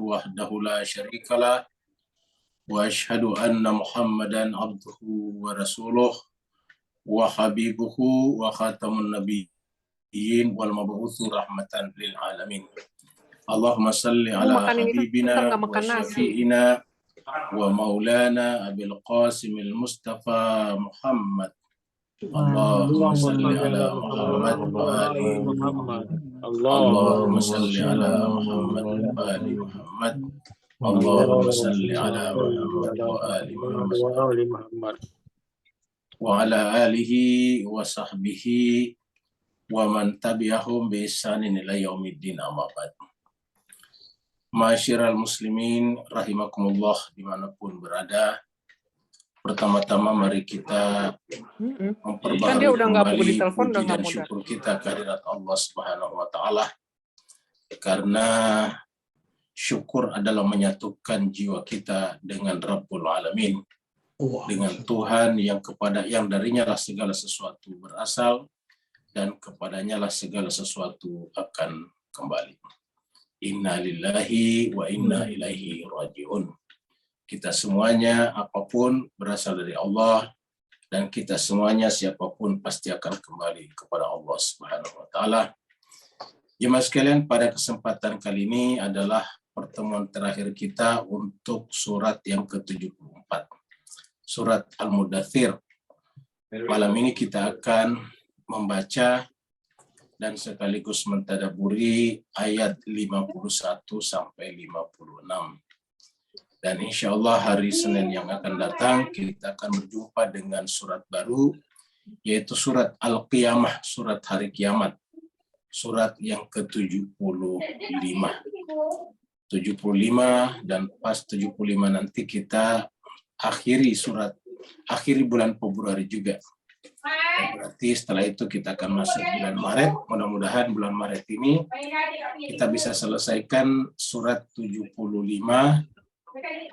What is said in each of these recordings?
وحده لا شريك له وأشهد أن محمدا عبده ورسوله وحبيبه وخاتم النبيين والمبعوث رحمة للعالمين. اللهم صل على حبيبنا وشفيئنا ومولانا أبي القاسم المصطفى محمد. اللهم صل على محمد وآل محمد. اللهم صل على محمد وآل محمد. اللهم صل على محمد وآل محمد وعلى آله وصحبه ومن tabi'ahum bi ihsanin ila yaumiddin, amma ba'd. Ma'asyiral muslimin rahimakumullah dimanapun berada. Pertama-tama mari kita memperbaharui kembali puji dan syukur kita kehadirat Allah Subhanahu wa taala, karena syukur adalah menyatukan jiwa kita dengan Rabbul Alamin, dengan Tuhan yang darinya lah segala sesuatu berasal dan kepadanya lah segala sesuatu akan kembali. Inna lillahi wa inna ilaihi raji'un. Kita semuanya apapun berasal dari Allah, dan kita semuanya siapapun pasti akan kembali kepada Allah Subhanahu wa taala. Jemaah sekalian, pada kesempatan kali ini adalah pertemuan terakhir kita untuk surat yang ke-74. Surat Al-Mudaththir. Malam ini kita akan membaca dan sekaligus mentadaburi ayat 51 sampai 56. Dan insya Allah hari Senin yang akan datang kita akan berjumpa dengan surat baru, yaitu surat Al-Qiyamah, surat hari kiamat. Surat yang ke-75. 75 dan pas 75 nanti kita akhiri bulan Februari juga. Berarti setelah itu kita akan masuk bulan Maret. Mudah-mudahan bulan Maret ini kita bisa selesaikan surat 75,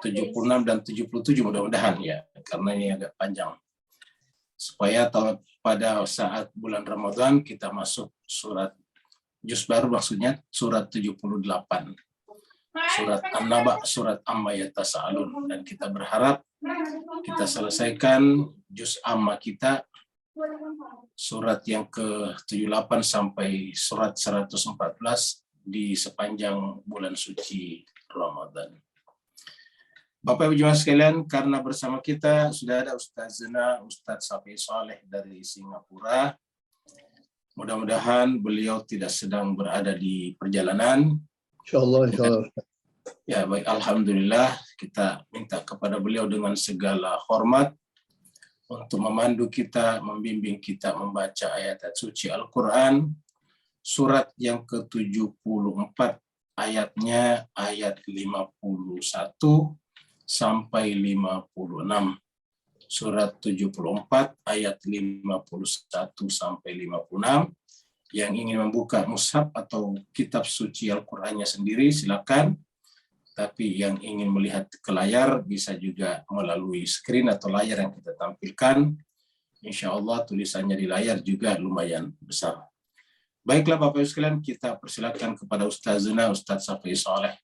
76 dan 77, mudah-mudahan ya, karena ini agak panjang. Supaya pada saat bulan Ramadan kita masuk surat juz baru, maksudnya surat 78. Surat An-Naba, surat Amma Yatasa'alun, dan kita berharap kita selesaikan juz Amma kita surat yang ke-78 sampai surat 114 di sepanjang bulan suci Ramadan. Bapak Ibu jemaah sekalian, karena bersama kita sudah ada Ustazana Ustadz Safi Saleh dari Singapura. Mudah-mudahan beliau tidak sedang berada di perjalanan. Insyaallah. Ya baik, alhamdulillah, kita minta kepada beliau dengan segala hormat untuk memandu kita, membimbing kita membaca ayat suci Al-Quran, surat yang ke-74, ayatnya ayat 51 sampai 56. Surat 74, ayat 51 sampai 56. Yang ingin membuka mushaf atau kitab suci Al-Qurannya sendiri, silakan. Tapi yang ingin melihat ke layar bisa juga melalui screen atau layar yang kita tampilkan. Insya Allah tulisannya di layar juga lumayan besar. Baiklah Bapak Ibu sekalian, kita persilakan kepada Ustazuna Ustadz Safi Saleh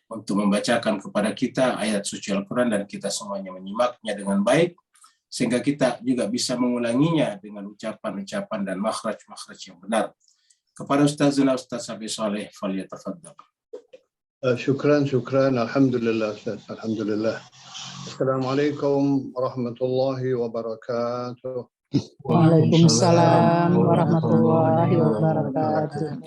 untuk membacakan kepada kita ayat suci Al-Quran, dan kita semuanya menyimaknya dengan baik, sehingga kita juga bisa mengulanginya dengan ucapan-ucapan dan makhraj-makhraj yang benar. Kepada Ustazuna Ustadz Safi Saleh, falyatafaddal. Syukran. Alhamdulillah Ustaz. Alhamdulillah. Assalamualaikum warahmatullahi wabarakatuh. Waalaikumsalam warahmatullahi wabarakatuh.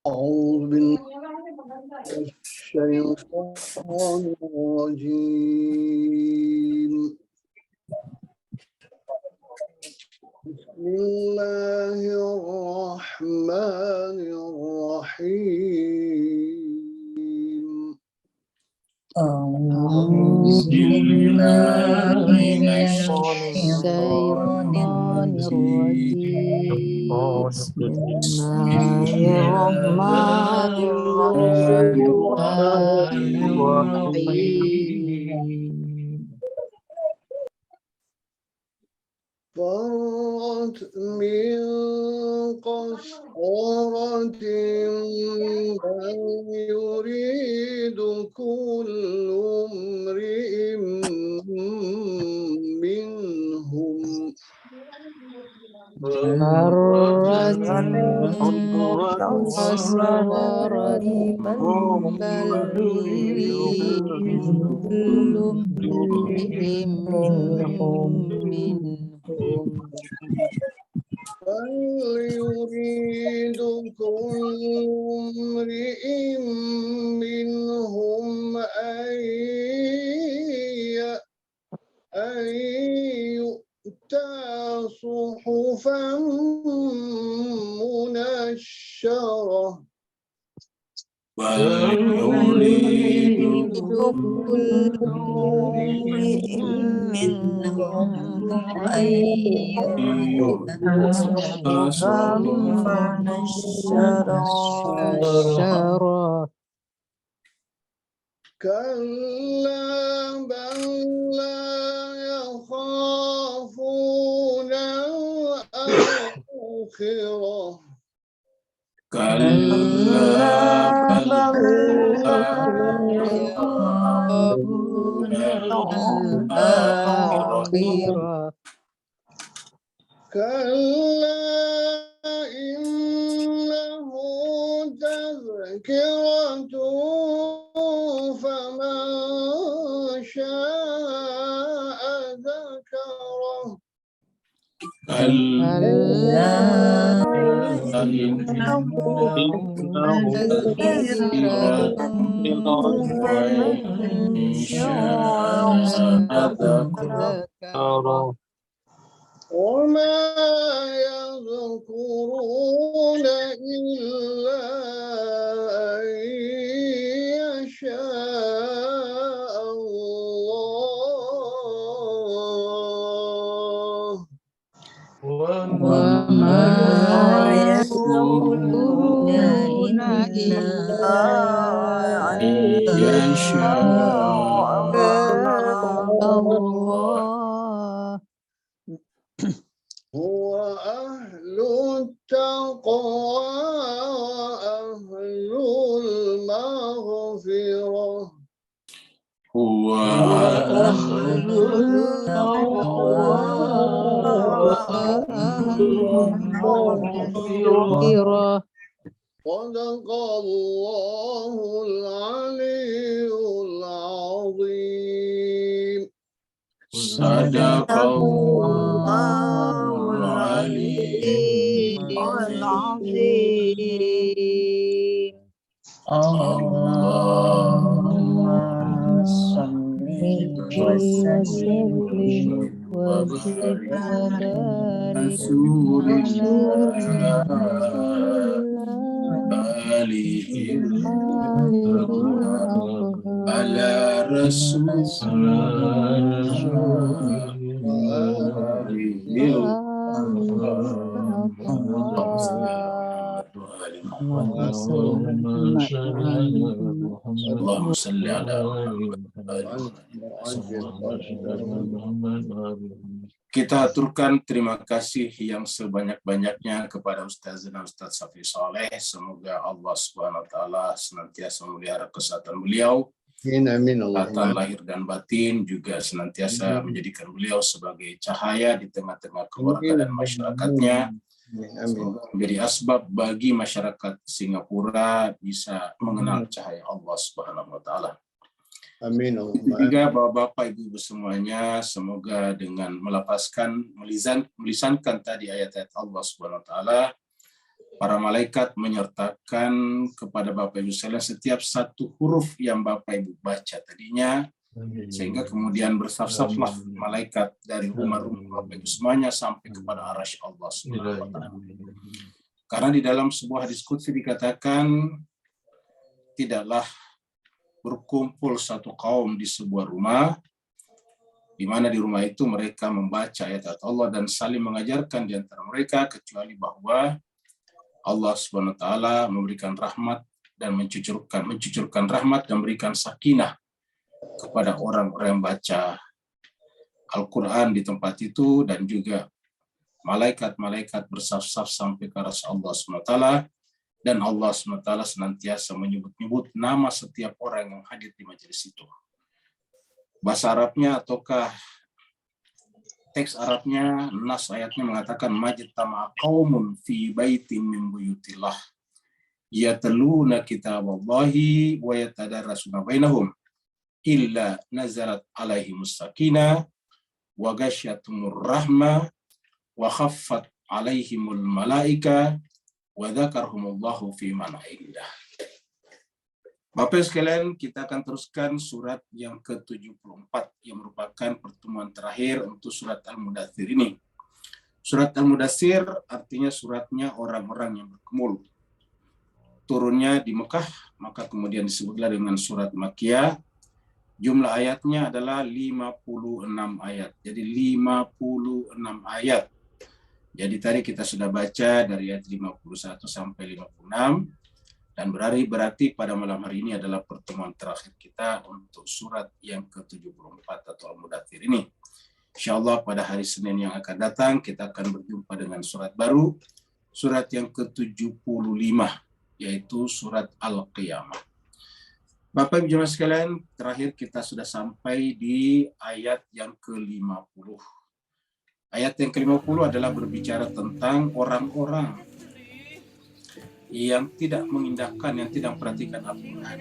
A'udzu billahi minasyaitonir rajim. Bismillahirrahmanirrahim. A'udzu billahi minasyaitonir Bismillahirrahmanirrahim. فرت من مسخرة بل يريد كل امرئ منهم مسخرة بل يريد كل امرئ منهم بل يريد كل امرئ منهم أن يؤتى صحفا منشرة بل يريد كل امرئ منهم أن يؤتى صحفا منشرة كلا بل لا يخافون الآخرة كلا بل لا يخافون الآخرة كلا إنه تذكرة فمن شاء ذكره كلا إنه تذكرة فمن شاء ذكره وما يذكرون إلا أن يشاء الله وما يذكرون إلا أن يشاء الله هو أهل التقوى أهل المغفرة هو أهل التقوى وأهل المغفرة صدق الله العلي العظيم صدق الله العلي العظيم اللهم صل وسلم وبارك على رسول رسول الله الله آله آله على رسول اللهم صل على Kita aturkan terima kasih yang sebanyak-banyaknya kepada Ustazana Ustaz Safi Saleh. Semoga Allah Subhanahu wa taala senantiasa memelihara kesehatan beliau. Amin. Kesehatan lahir dan batin, juga senantiasa menjadikan beliau sebagai cahaya di tengah-tengah keluarga dan masyarakatnya. Menjadi asbab bagi masyarakat Singapura bisa mengenal cahaya Allah Subhanahu wa taala. Amin. Juga Bapak Ibu semuanya, semoga dengan melisankan tadi ayat-ayat Allah Subhanahu wa taala, para malaikat menyertakan kepada Bapak Ibu sekalian setiap satu huruf yang Bapak Ibu baca tadinya, sehingga kemudian bersaf-saflah malaikat dari rumah-rumah Bapak Ibu semuanya sampai kepada arasy Allah Subhanahu wa taala. Karena di dalam sebuah diskusi dikatakan tidaklah berkumpul satu kaum di sebuah rumah, di mana di rumah itu mereka membaca ayat-ayat Allah dan saling mengajarkan di antara mereka, kecuali bahwa Allah Subhanahu wa taala memberikan rahmat dan mencucurkan rahmat dan memberikan sakinah kepada orang-orang yang baca Al-Quran di tempat itu, dan juga malaikat-malaikat bersaf-saf sampai ke arah Allah SWT, dan Allah SWT senantiasa menyebut-nyebut nama setiap orang yang hadir di majelis itu. Bahasa Arabnya ataukah teks Arabnya, nas ayatnya mengatakan majtama'a qaumun fi baitin min buyutillah yatluna kitaballahi wa yatadarasuna bainahum illa nazalat alaihimus sakinah wa ghasyyatumur rahmah wa khaffat alaihimul malaika wa dzakarhumullahu fi man indah. Bapak sekalian, kita akan teruskan surat yang ke-74 yang merupakan pertemuan terakhir untuk surat Al-Mudaththir ini. Surat Al-Mudaththir artinya suratnya orang-orang yang berkumul. Turunnya di Mekah, maka kemudian disebutlah dengan surat Makkiyah. Jumlah ayatnya adalah 56 ayat. Jadi 56 ayat. Jadi tadi kita sudah baca dari ayat 51 sampai 56, dan berarti pada malam hari ini adalah pertemuan terakhir kita untuk surat yang ke-74 atau Al-Mudaththir ini. Insyaallah pada hari Senin yang akan datang kita akan berjumpa dengan surat baru, surat yang ke-75, yaitu surat Al-Qiyamah. Bapak Ibu jemaah sekalian, terakhir kita sudah sampai di ayat yang ke-50. Ayat yang ke-50 adalah berbicara tentang orang-orang yang tidak mengindahkan, yang tidak memperhatikan Al-Quran.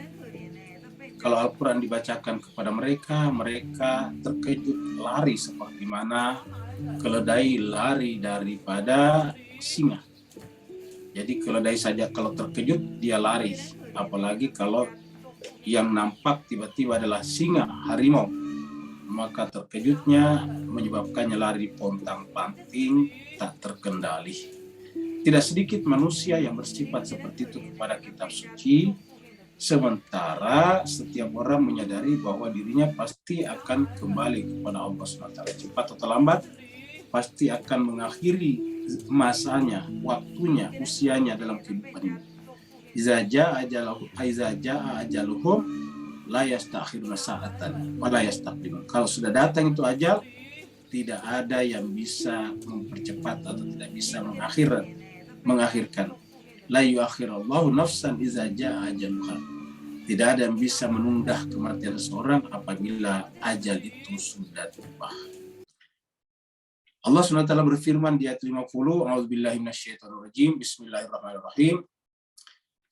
Kalau Al-Quran dibacakan kepada mereka, mereka terkejut lari seperti mana keledai lari daripada singa. Jadi keledai saja kalau terkejut dia lari, apalagi kalau yang nampak tiba-tiba adalah singa, harimau, maka terkejutnya menyebabkannya lari pontang-panting tak terkendali. Tidak sedikit manusia yang bersifat seperti itu kepada kitab suci, sementara setiap orang menyadari bahwa dirinya pasti akan kembali kepada Allah SWT. Cepat atau lambat pasti akan mengakhiri masanya, waktunya, usianya dalam kehidupan ini. Iza jaa ajaluhum la yastakhiruna sa'atan wa la yastaqdimun. Kalau sudah datang itu ajal, tidak ada yang bisa mempercepat atau tidak bisa mengakhirkan. La yuakhirallahu nafsan iza jaa ajaluha. Tidak ada yang bisa menunda kematian seorang apabila ajal itu sudah tiba. Allah SWT berfirman di ayat 50, A'udzubillahi minasyaitonirrajim, Bismillahirrahmanirrahim.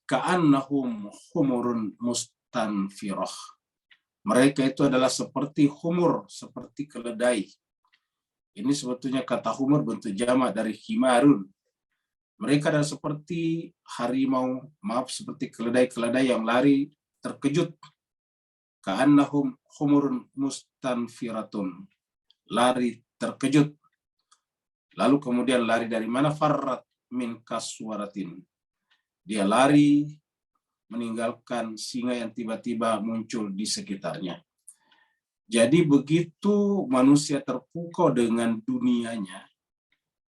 Ka'annahum humurun mustanfirah. Mereka itu adalah seperti humur, seperti keledai. Ini sebetulnya kata humur bentuk jamak dari himarun. Mereka adalah seperti harimau, seperti keledai-keledai yang lari terkejut. Ka'annahum humurun mustanfiratun. Lari terkejut. Lalu kemudian lari dari mana? Farrat min kaswaratin. Dia lari meninggalkan singa yang tiba-tiba muncul di sekitarnya. Jadi begitu manusia terpukau dengan dunianya,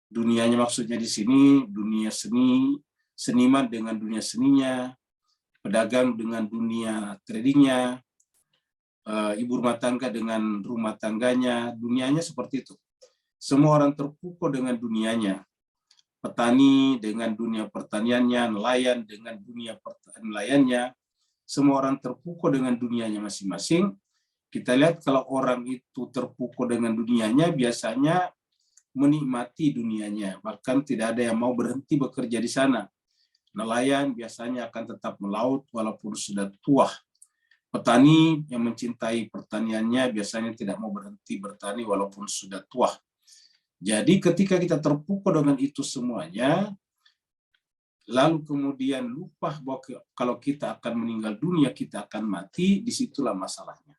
dunianya maksudnya di sini dunia seni, seniman dengan dunia seninya, pedagang dengan dunia tradingnya, ibu rumah tangga dengan rumah tangganya, dunianya seperti itu. Semua orang terpukau dengan dunianya. Petani dengan dunia pertaniannya, nelayan dengan dunia nelayannya, semua orang terpukau dengan dunianya masing-masing. Kita lihat kalau orang itu terpukau dengan dunianya, biasanya menikmati dunianya, bahkan tidak ada yang mau berhenti bekerja di sana. Nelayan biasanya akan tetap melaut walaupun sudah tua. Petani yang mencintai pertaniannya biasanya tidak mau berhenti bertani walaupun sudah tua. Jadi ketika kita terpukau dengan itu semuanya, lalu kemudian lupa bahwa kalau kita akan meninggal dunia, kita akan mati, disitulah masalahnya.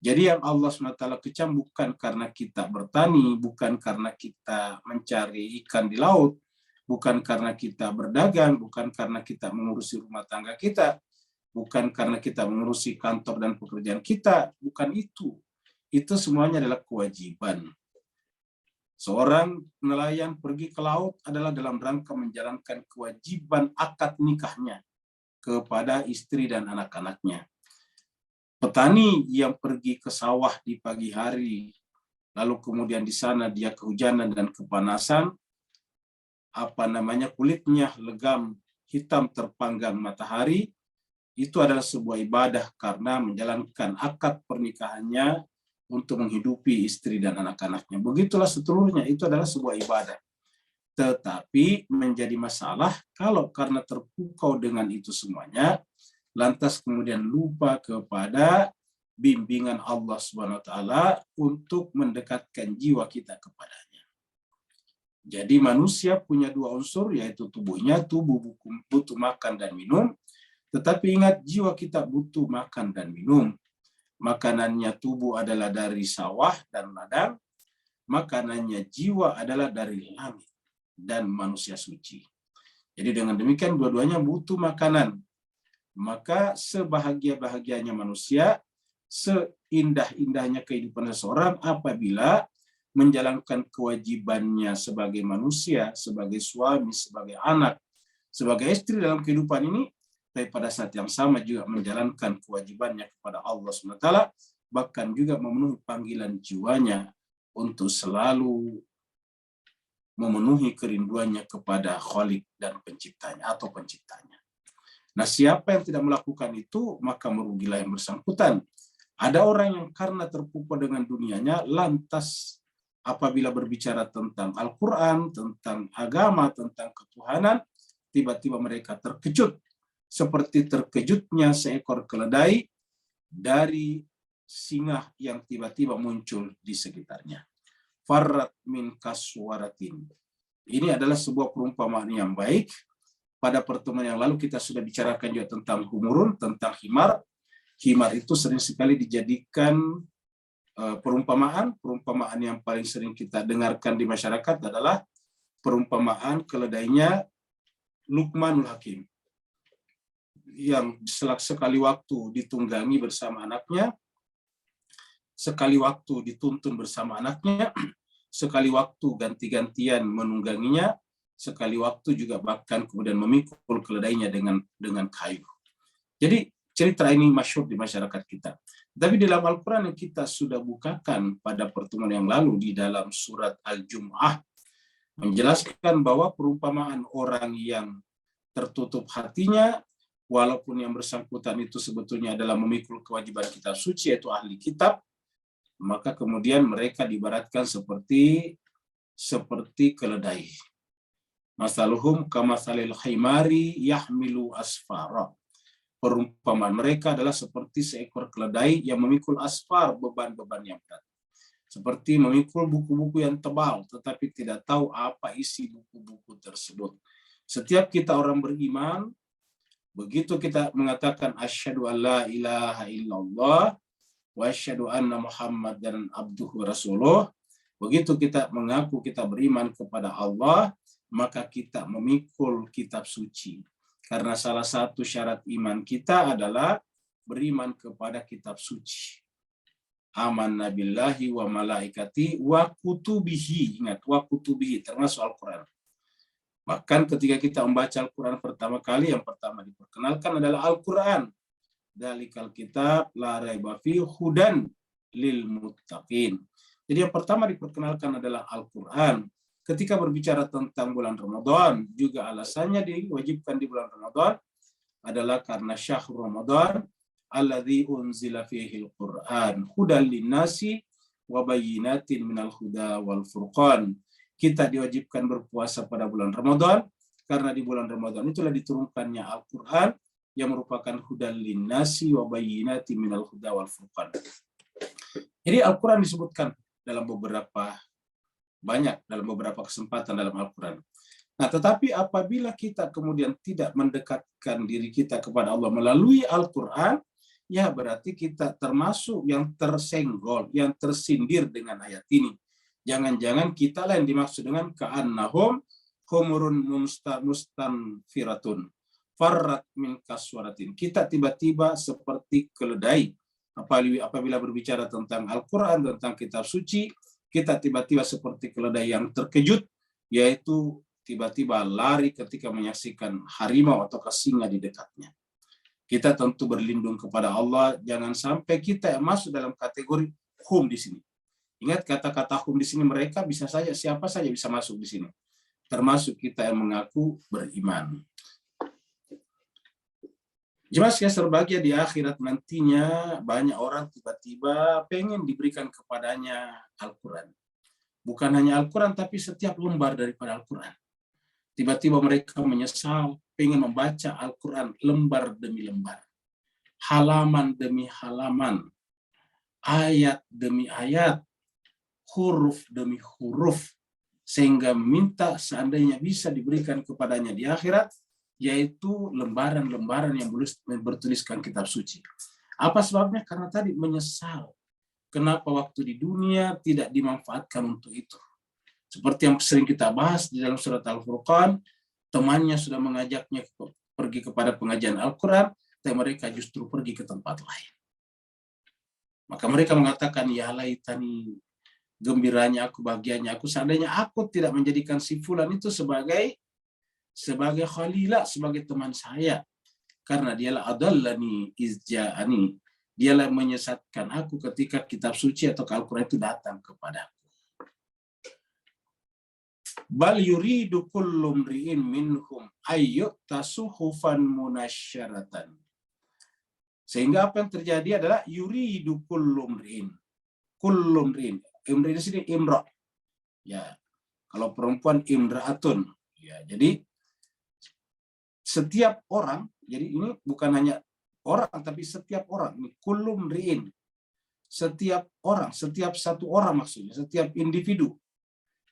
Jadi yang Allah SWT kecam bukan karena kita bertani, bukan karena kita mencari ikan di laut, bukan karena kita berdagang, bukan karena kita mengurusi rumah tangga kita, bukan karena kita mengurusi kantor dan pekerjaan kita, bukan itu. Itu semuanya adalah kewajiban. Seorang nelayan pergi ke laut adalah dalam rangka menjalankan kewajiban akad nikahnya kepada istri dan anak-anaknya. Petani yang pergi ke sawah di pagi hari lalu kemudian di sana dia kehujanan dan kepanasan, kulitnya legam, hitam terpanggang matahari, itu adalah sebuah ibadah karena menjalankan akad pernikahannya untuk menghidupi istri dan anak-anaknya. Begitulah seterusnya, itu adalah sebuah ibadah. Tetapi menjadi masalah kalau karena terpukau dengan itu semuanya, lantas kemudian lupa kepada bimbingan Allah Subhanahu wa taala untuk mendekatkan jiwa kita kepadanya. Jadi manusia punya dua unsur, yaitu tubuhnya, tubuh butuh makan dan minum, tetapi ingat jiwa kita butuh makan dan minum. Makanannya tubuh adalah dari sawah dan ladang, makanannya jiwa adalah dari langit dan manusia suci. Jadi dengan demikian dua-duanya butuh makanan. Maka sebahagia-bahagianya manusia, seindah-indahnya kehidupan seseorang apabila menjalankan kewajibannya sebagai manusia, sebagai suami, sebagai anak, sebagai istri dalam kehidupan ini, tapi pada saat yang sama juga menjalankan kewajibannya kepada Allah SWT, bahkan juga memenuhi panggilan jiwanya untuk selalu memenuhi kerinduannya kepada Khalik dan penciptanya atau penciptanya. Nah, siapa yang tidak melakukan itu, maka merugilah yang bersangkutan. Ada orang yang karena terpukau dengan dunianya, lantas apabila berbicara tentang Al-Quran, tentang agama, tentang ketuhanan, tiba-tiba mereka terkejut. Seperti terkejutnya seekor keledai dari singa yang tiba-tiba muncul di sekitarnya. Farrat min kaswaratin. Ini adalah sebuah perumpamaan yang baik. Pada pertemuan yang lalu kita sudah bicarakan juga tentang humurun, tentang himar. Himar itu sering sekali dijadikan perumpamaan yang paling sering kita dengarkan di masyarakat adalah perumpamaan keledainya Luqmanul Hakim, yang sekali waktu ditunggangi bersama anaknya, sekali waktu dituntun bersama anaknya, sekali waktu ganti-gantian menungganginya, sekali waktu juga bahkan kemudian memikul keledainya dengan kayu. Jadi cerita ini masyhur di masyarakat kita. Tapi di dalam Al-Quran yang kita sudah bukakan pada pertemuan yang lalu di dalam surat Al-Jum'ah, menjelaskan bahwa perumpamaan orang yang tertutup hatinya, walaupun yang bersangkutan itu sebetulnya adalah memikul kewajiban kitab suci, yaitu ahli kitab, maka kemudian mereka diibaratkan seperti keledai. Masaluhum kamasalil himari yahmilu asfara. Perumpamaan mereka adalah seperti seekor keledai yang memikul asfar, beban-beban yang berat. Seperti memikul buku-buku yang tebal, tetapi tidak tahu apa isi buku-buku tersebut. Setiap kita orang beriman, begitu kita mengatakan asyhadu alla ilaha illallah wa asyhadu anna Muhammadan abduhu rasuluh, begitu kita mengaku kita beriman kepada Allah, maka kita memikul kitab suci. Karena salah satu syarat iman kita adalah beriman kepada kitab suci. Amanna billahi wa malaikati wa kutubihi. Ingat, wa kutubihi termasuk Al-Quran. Bahkan ketika kita membaca Al-Quran pertama kali, yang pertama diperkenalkan adalah Al-Quran. Dalikal kitab la raiba fi hudan lil muttaqin. Jadi yang pertama diperkenalkan adalah Al-Quran. Ketika berbicara tentang bulan Ramadan, juga alasannya diwajibkan di bulan Ramadan adalah karena syahrul Ramadan alladzi unzila fihi al-Qur'an hudal linnasi wa bayyinatin minal huda wal furqan. Kita diwajibkan berpuasa pada bulan Ramadan karena di bulan Ramadan itulah diturunkannya Al-Qur'an yang merupakan hudal linnasi wa bayyinatin minal huda wal furqan. Jadi Al-Qur'an disebutkan dalam beberapa kesempatan dalam Al-Quran. Nah, tetapi apabila kita kemudian tidak mendekatkan diri kita kepada Allah melalui Al-Quran, ya berarti kita termasuk yang tersenggol, yang tersindir dengan ayat ini. Jangan-jangan kita lah yang dimaksud dengan ka'annahum humurun mustanfiratun farrat min kaswaratin. Kita tiba-tiba seperti keledai. Apabila berbicara tentang Al-Quran, tentang kitab suci, kita tiba-tiba seperti keledai yang terkejut, yaitu tiba-tiba lari ketika menyaksikan harimau atau singa di dekatnya. Kita tentu berlindung kepada Allah, jangan sampai kita yang masuk dalam kategori hum di sini. Ingat kata-kata hukum di sini, mereka bisa saja, siapa saja bisa masuk di sini. Termasuk kita yang mengaku beriman. Jelas ya, terbahagia di akhirat nantinya banyak orang tiba-tiba pengen diberikan kepadanya Al-Quran. Bukan hanya Al-Quran, tapi setiap lembar daripada Al-Quran. Tiba-tiba mereka menyesal, pengen membaca Al-Quran lembar demi lembar. Halaman demi halaman. Ayat demi ayat. Huruf demi huruf. Sehingga minta seandainya bisa diberikan kepadanya di akhirat, yaitu lembaran-lembaran yang bertuliskan kitab suci. Apa sebabnya? Karena tadi menyesal. Kenapa waktu di dunia tidak dimanfaatkan untuk itu? Seperti yang sering kita bahas di dalam surat Al-Furqan, temannya sudah mengajaknya pergi kepada pengajian Al-Quran, tapi mereka justru pergi ke tempat lain. Maka mereka mengatakan, ya laitani, gembiranya aku, bahagianya aku, seandainya aku tidak menjadikan si fulan itu sebagai khalilah, sebagai teman saya. Karena dialah adallani izja'ani. Dialah menyesatkan aku ketika kitab suci atau Al-Quran itu datang kepadaku. Bal yuridu kullu mri'in minhum ayyuta suhufan munasyaratan. Sehingga apa yang terjadi adalah yuridu kullu mri'in. Kullu mri'in. Imri di sini imra. Ya. Kalau perempuan imra'atun. Ya, jadi setiap orang, jadi ini bukan hanya orang, tapi setiap orang. Ini kullu mri'in. Setiap orang, setiap satu orang maksudnya, setiap individu.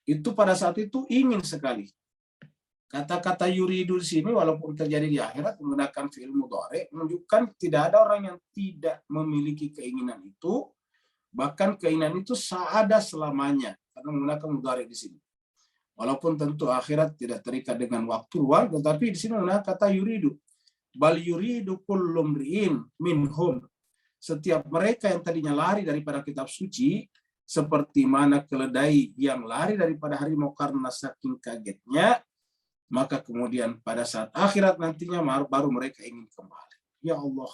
Itu pada saat itu ingin sekali. Kata-kata yuridu di sini walaupun terjadi di akhirat menggunakan fi'il mudhari menunjukkan tidak ada orang yang tidak memiliki keinginan itu, bahkan keinginan itu ada selamanya karena menggunakan mudhari di sini. Walaupun tentu akhirat tidak terikat dengan waktu ruang, tetapi di sini menggunakan kata yuridu. Bal yuridu kullu mri'in minhum. Setiap mereka yang tadinya lari daripada kitab suci, seperti mana keledai yang lari daripada harimau karena saking kagetnya, maka kemudian pada saat akhirat nantinya baru mereka ingin kembali. Ya Allah,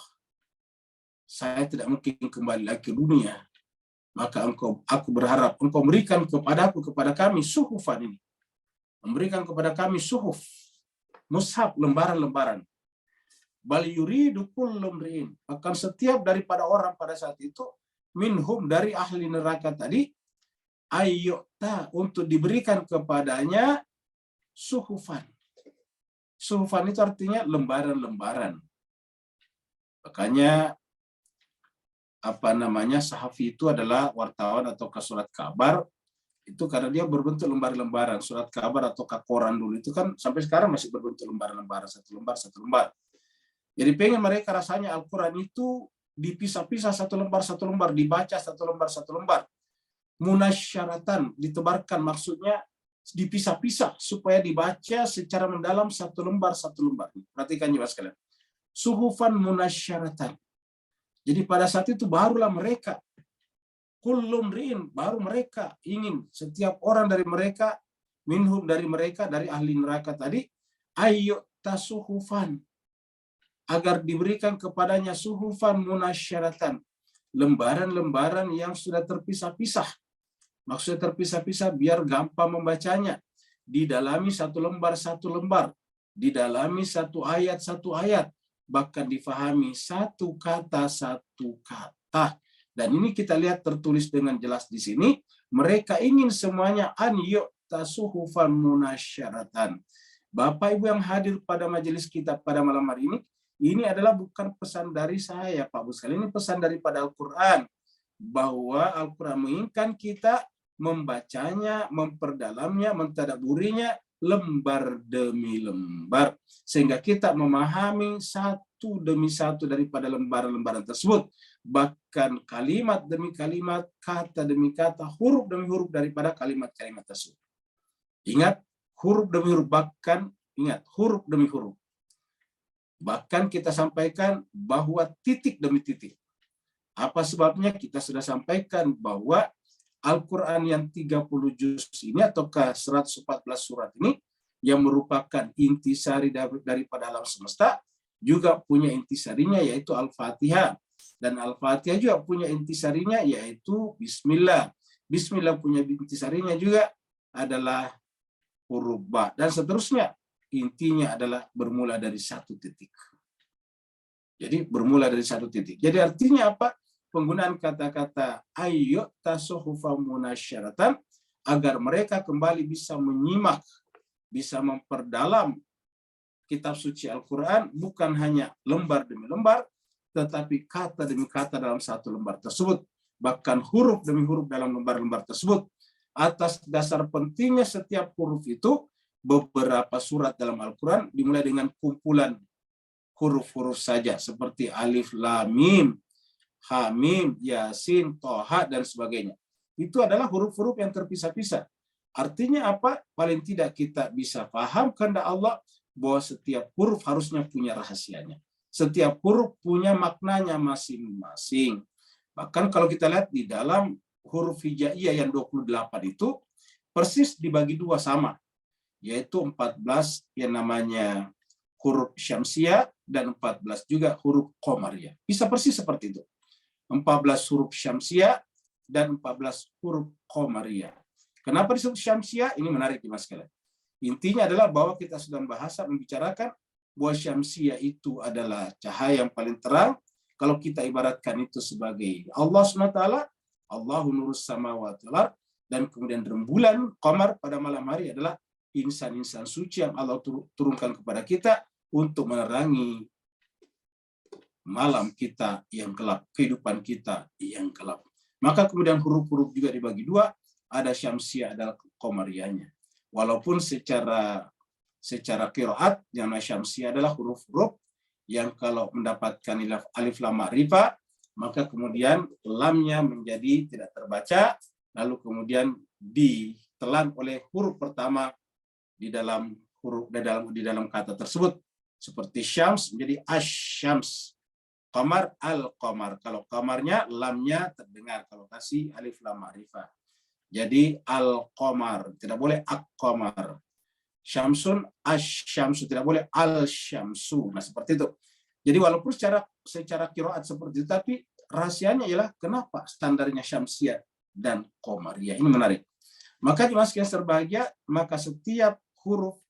saya tidak mungkin kembali lagi ke dunia. Maka aku berharap engkau berikan kepadaku, kepada kami suhufan ini. Memberikan kepada kami suhuf, mushaf, lembaran-lembaran. Bal yuridu kullu mri'in. Akan setiap daripada orang pada saat itu, minhum, dari ahli neraka tadi, ayyuta, untuk diberikan kepadanya suhufan. Suhufan itu artinya lembaran-lembaran. Makanya sahafi itu adalah wartawan atau surat kabar, itu karena dia berbentuk lembar-lembaran. Surat kabar atau koran dulu itu kan sampai sekarang masih berbentuk lembar-lembaran, satu lembar. Jadi pengen mereka rasanya Al-Quran itu dipisah-pisah satu lembar, dibaca satu lembar. Munasyaratan, ditebarkan, maksudnya dipisah-pisah supaya dibaca secara mendalam satu lembar. Perhatikan juga sekalian. Suhufan munasyaratan. Jadi pada saat itu barulah mereka, kullum ri'in, baru mereka ingin, setiap orang dari mereka, minhum, dari mereka, dari ahli neraka tadi, ayyuk tasuhufan, agar diberikan kepadanya suhufan munasyaratan, lembaran-lembaran yang sudah terpisah-pisah. Maksudnya terpisah-pisah biar gampang membacanya. Didalami satu lembar, didalami satu ayat, bahkan difahami satu kata. Dan ini kita lihat tertulis dengan jelas di sini, mereka ingin semuanya an yu'ta suhufan munasyaratan. Bapak Ibu yang hadir pada majelis kita pada malam hari ini adalah bukan pesan dari saya, Pak Bu sekalian, ini pesan daripada Al-Quran, bahwa Al-Quran menginginkan kita membacanya, memperdalamnya, mentadaburinya lembar demi lembar, sehingga kita memahami satu demi satu daripada lembaran-lembaran tersebut, bahkan kalimat demi kalimat, kata demi kata, huruf demi huruf daripada kalimat-kalimat tersebut. Ingat, huruf demi huruf, bahkan ingat, huruf demi huruf. Bahkan kita sampaikan bahwa titik demi titik. Apa sebabnya? Kita sudah sampaikan bahwa Al-Quran yang 30 juz ini ataukah 114 surat ini yang merupakan intisari daripada alam semesta juga punya intisarinya yaitu Al-Fatihah. Dan Al-Fatihah juga punya intisarinya yaitu Bismillah. Bismillah punya intisarinya juga adalah huruf ba, dan seterusnya. Intinya adalah bermula dari satu titik. Jadi bermula dari satu titik. Jadi artinya apa? Penggunaan kata-kata ayo tasuhufa munasyaratan agar mereka kembali bisa menyimak, bisa memperdalam kitab suci Al-Quran, bukan hanya lembar demi lembar, tetapi kata demi kata dalam satu lembar tersebut, bahkan huruf demi huruf dalam lembar-lembar tersebut. Atas dasar pentingnya setiap huruf itu, beberapa surat dalam Al-Quran dimulai dengan kumpulan huruf-huruf saja, seperti alif, lam, mim, ha, mim, yasin, toha, dan sebagainya. Itu adalah huruf-huruf yang terpisah-pisah. Artinya apa? Paling tidak kita bisa paham kehendak Allah bahwa setiap huruf harusnya punya rahasianya. Setiap huruf punya maknanya masing-masing. Bahkan kalau kita lihat di dalam huruf hijaiyah yang 28 itu persis dibagi dua sama, yaitu 14 yang namanya huruf syamsiyah dan 14 juga huruf qamariyah. Bisa persis seperti itu. 14 huruf syamsiyah dan 14 huruf qamariyah. Kenapa disebut syamsiyah? Ini menarik Mas sekalian. Intinya adalah bahwa kita sedang bahasa membicarakan bahwa syamsiyah itu adalah cahaya yang paling terang. Kalau kita ibaratkan itu sebagai Allah SWT, Allahu nurus samawati wal ardh, dan kemudian rembulan qamar pada malam hari adalah insan-insan suci yang Allah turunkan kepada kita untuk menerangi malam kita yang gelap, kehidupan kita yang gelap. Maka kemudian huruf-huruf juga dibagi dua, ada syamsiyah, adalah qamariyahnya. Walaupun secara qiraat yang syamsiyah adalah huruf-huruf yang kalau mendapatkan alif lam ma'rifah, maka kemudian lamnya menjadi tidak terbaca, lalu kemudian ditelan oleh huruf pertama di dalam kata tersebut, seperti syams menjadi asyams, qamar al-qamar. Kalau qamarnya lamnya terdengar, kalau kasih alif lam ma'rifah. Jadi al-qamar, tidak boleh ak-qamar. Syamsun asyamsu, tidak boleh al-syamsu. Nah, seperti itu. Jadi walaupun secara qiraat seperti itu, tapi rahasianya ialah kenapa standarnya syamsiyah dan qamariyah. Ini menarik. Maka jemaah sekalian berbahagia, maka setiap huruf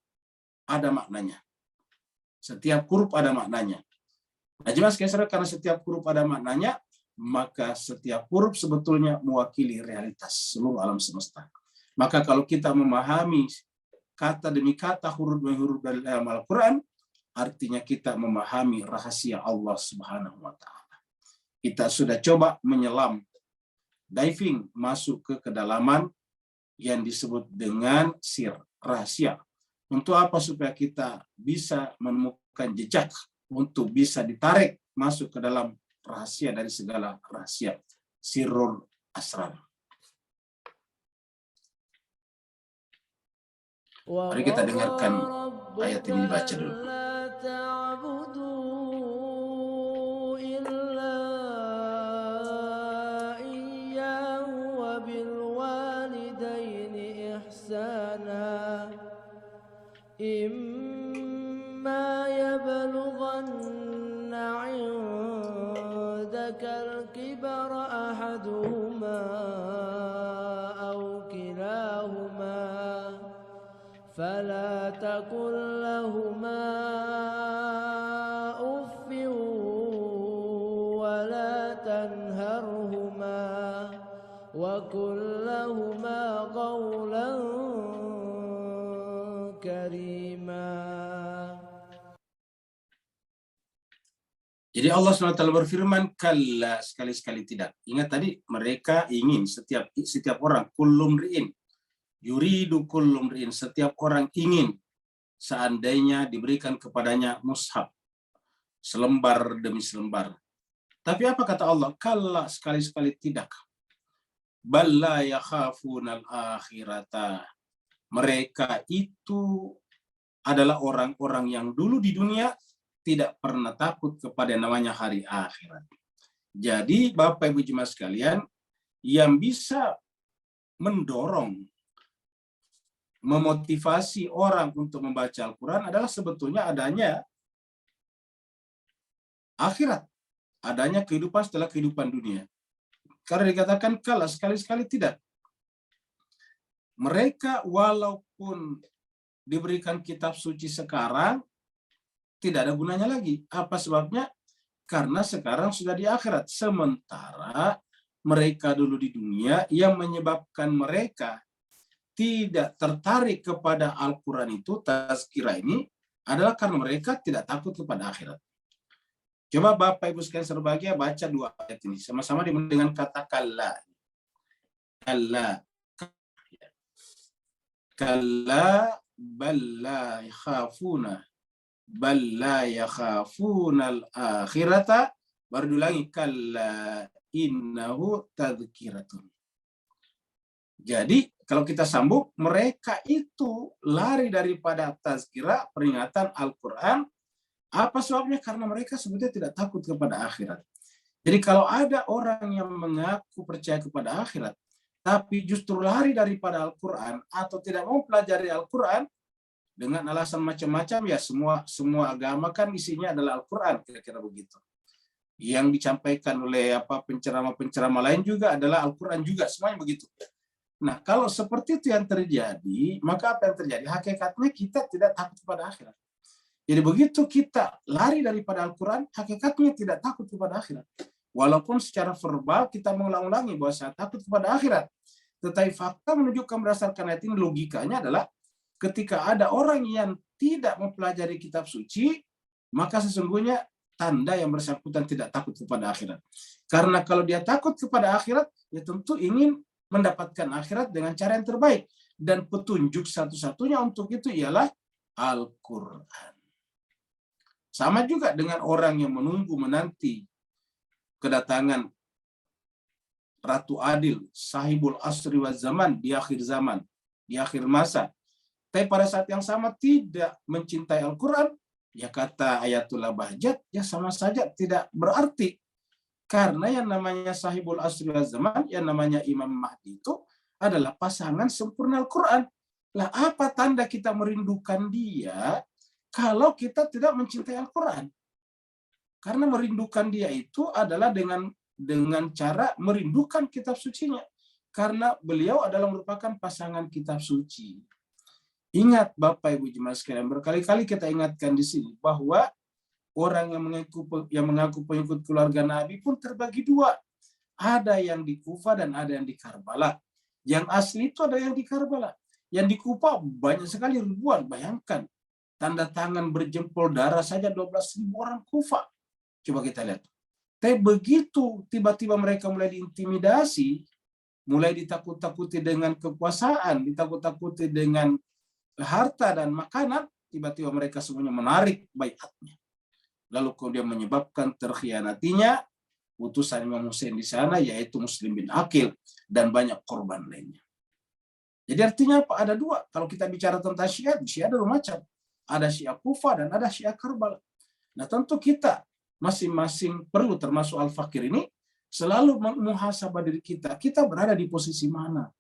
ada maknanya. Setiap huruf ada maknanya. Nah, jemaah sekalian, karena setiap huruf ada maknanya, maka setiap huruf sebetulnya mewakili realitas seluruh alam semesta. Maka kalau kita memahami kata demi kata, huruf demi huruf dari dalam Al-Quran, artinya kita memahami rahasia Allah Subhanahu wa Ta'ala. Kita sudah coba menyelam, diving, masuk ke kedalaman yang disebut dengan sir, rahasia. Untuk apa? Supaya kita bisa menemukan jejak, untuk bisa ditarik masuk ke dalam rahasia dari segala rahasia, sirrul asrar. Mari kita dengarkan ayat ini dibaca dulu. إما يبلغن عندك الكبر أحدهما أو كلاهما فلا تقل لهما أف ولا تنهرهما وقل لهما قولا Jadi Allah SWT berfirman, kalla, sekali-sekali tidak. Ingat tadi, mereka ingin, setiap orang, kullum ri'in, yuridu kullum ri'in, setiap orang ingin, seandainya diberikan kepadanya mushaf, selembar demi selembar. Tapi apa kata Allah? Kalla, sekali-sekali tidak. Balla yakhafunal akhirata. Mereka itu adalah orang-orang yang dulu di dunia tidak pernah takut kepada namanya hari akhirat. Jadi Bapak Ibu jemaah sekalian, yang bisa mendorong, memotivasi orang untuk membaca Al-Quran adalah sebetulnya adanya akhirat, adanya kehidupan setelah kehidupan dunia. Karena dikatakan kala, sekali-sekali tidak. mereka walaupun diberikan kitab suci sekarang, tidak ada gunanya lagi. Apa sebabnya? Karena sekarang sudah di akhirat. Sementara mereka dulu di dunia, yang menyebabkan mereka tidak tertarik kepada Al-Quran itu, tazkirah ini, adalah karena mereka tidak takut kepada akhirat. Coba Bapak Ibu sekalian berbahagia baca 2 ayat ini. Sama-sama dengan kata kalla. Kalla. Kalla balla yakhafuna. Balla yakhafuna al-akhirata. Baru diulangi. Kalla innahu tadhkiratun. Jadi kalau kita sambung, mereka itu lari daripada tazkirah, peringatan Al-Quran. Apa sebabnya? Karena mereka sebetulnya tidak takut kepada akhirat. Jadi kalau ada orang yang mengaku percaya kepada akhirat, tapi justru lari daripada Al-Quran atau tidak mau pelajari Al-Quran dengan alasan macam-macam, ya semua agama kan isinya adalah Al-Quran, kira-kira begitu. Yang disampaikan oleh penceramah-penceramah lain juga adalah Al-Quran juga, semuanya begitu. Nah, kalau seperti itu yang terjadi, maka apa yang terjadi? Hakikatnya kita tidak takut kepada akhirat. Jadi begitu kita lari daripada Al-Quran, hakikatnya tidak takut kepada akhirat. Walaupun secara verbal kita mengulang-ulangi bahwa saya takut kepada akhirat. Tetapi fakta menunjukkan berdasarkan ayat ini, logikanya adalah ketika ada orang yang tidak mempelajari kitab suci, maka sesungguhnya tanda yang bersangkutan tidak takut kepada akhirat. Karena kalau dia takut kepada akhirat, ya tentu ingin mendapatkan akhirat dengan cara yang terbaik. Dan petunjuk satu-satunya untuk itu ialah Al-Quran. Sama juga dengan orang yang menanti kedatangan Ratu Adil, sahibul asri wa zaman, di akhir zaman, di akhir masa. Tapi pada saat yang sama tidak mencintai Al-Quran, ya kata Ayatullah Bahjat, ya sama saja tidak berarti. Karena yang namanya sahibul asri wa zaman, yang namanya Imam Mahdi itu adalah pasangan sempurna Al-Quran. Lah apa tanda kita merindukan dia kalau kita tidak mencintai Al-Quran? Karena merindukan dia itu adalah dengan cara merindukan kitab sucinya. Karena beliau adalah merupakan pasangan kitab suci. Ingat Bapak Ibu jemaah sekalian, berkali-kali kita ingatkan di sini bahwa orang yang mengaku pengikut keluarga Nabi pun terbagi dua. Ada yang di Kufa dan ada yang di Karbala. Yang asli itu ada yang di Karbala. Yang di Kufa banyak sekali, ribuan. Bayangkan, tanda tangan berjempol darah saja 12.000 orang Kufa. Coba kita lihat. Tapi begitu tiba-tiba mereka mulai diintimidasi, mulai ditakut-takuti dengan kekuasaan, ditakut-takuti dengan harta dan makanan, tiba-tiba mereka semuanya menarik baiatnya. Lalu kemudian menyebabkan terkhianatinya utusan Imam Hussein di sana, yaitu Muslim bin Aqil, dan banyak korban lainnya. Jadi artinya apa? Ada dua. Kalau kita bicara tentang Syiah ada dua macam. Ada Syiah Kufa dan ada Syiah Karbala. Nah tentu kita masing-masing perlu, termasuk Al-Fakir ini, selalu muhasabah diri kita. Kita berada di posisi mana?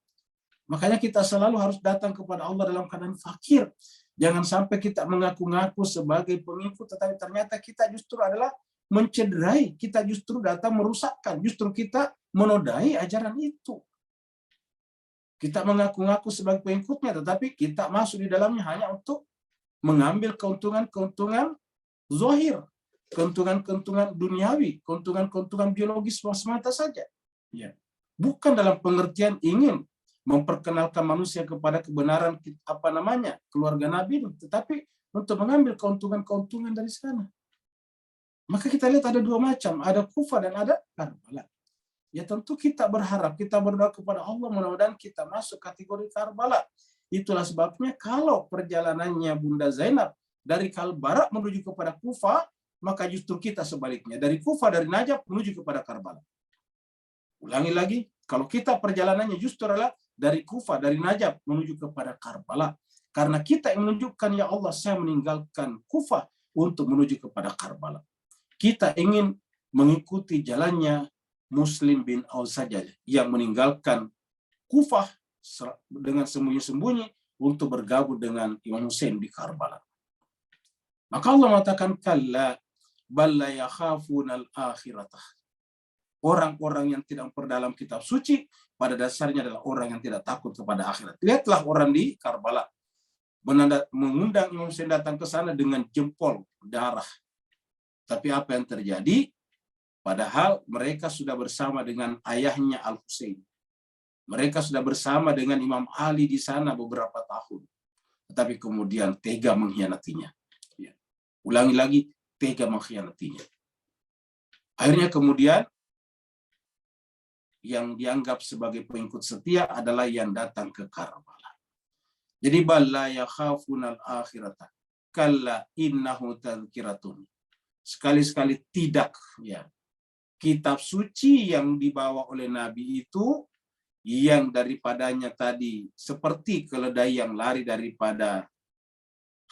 Makanya kita selalu harus datang kepada Allah dalam keadaan fakir. Jangan sampai kita mengaku-ngaku sebagai pengikut, tetapi ternyata kita justru adalah mencederai. Kita justru datang merusakkan. Justru kita menodai ajaran itu. Kita mengaku-ngaku sebagai pengikutnya, tetapi kita masuk di dalamnya hanya untuk mengambil keuntungan-keuntungan zahir, keuntungan-keuntungan duniawi, keuntungan-keuntungan biologis semata saja. Ya. Bukan dalam pengertian ingin memperkenalkan manusia kepada kebenaran keluarga Nabi, tetapi untuk mengambil keuntungan-keuntungan dari sana. Maka kita lihat ada dua macam, ada Kufa dan ada Karbala. Ya tentu kita berharap, kita berdoa kepada Allah, mudah-mudahan kita masuk kategori Karbala. Itulah sebabnya kalau perjalanannya Bunda Zainab dari Kalbara menuju kepada Kufa, maka justru kita sebaliknya, dari Kufa, dari Najaf menuju kepada Karbala. Ulangi lagi, kalau kita perjalanannya justru adalah dari Kufa, dari Najaf menuju kepada Karbala. Karena kita yang menunjukkan, ya Allah, saya meninggalkan Kufa untuk menuju kepada Karbala. Kita ingin mengikuti jalannya Muslim bin Aus saja, yang meninggalkan Kufah dengan sembunyi-sembunyi untuk bergabung dengan Imam Hussein di Karbala. Maka Allah mengatakan, kalla bal la yakhafuna al-akhirata. orang-orang yang tidak memperdalam kitab suci pada dasarnya adalah orang yang tidak takut kepada akhirat. Lihatlah orang di Karbala mengundang Imam Hussein datang ke sana dengan jempol darah. Tapi apa yang terjadi? Padahal mereka sudah bersama dengan ayahnya Al-Husain. Mereka sudah bersama dengan Imam Ali di sana beberapa tahun. Tetapi kemudian tega mengkhianatinya. Ya. Ulangi lagi, tega mengkhianatinya. Akhirnya kemudian yang dianggap sebagai pengikut setia adalah yang datang ke Karbala. Jadi balla yakhafunal akhirata kalla innahu tadhkiratun. Sekali-sekali tidak, ya. Kitab suci yang dibawa oleh Nabi itu yang daripadanya tadi seperti keledai yang lari daripada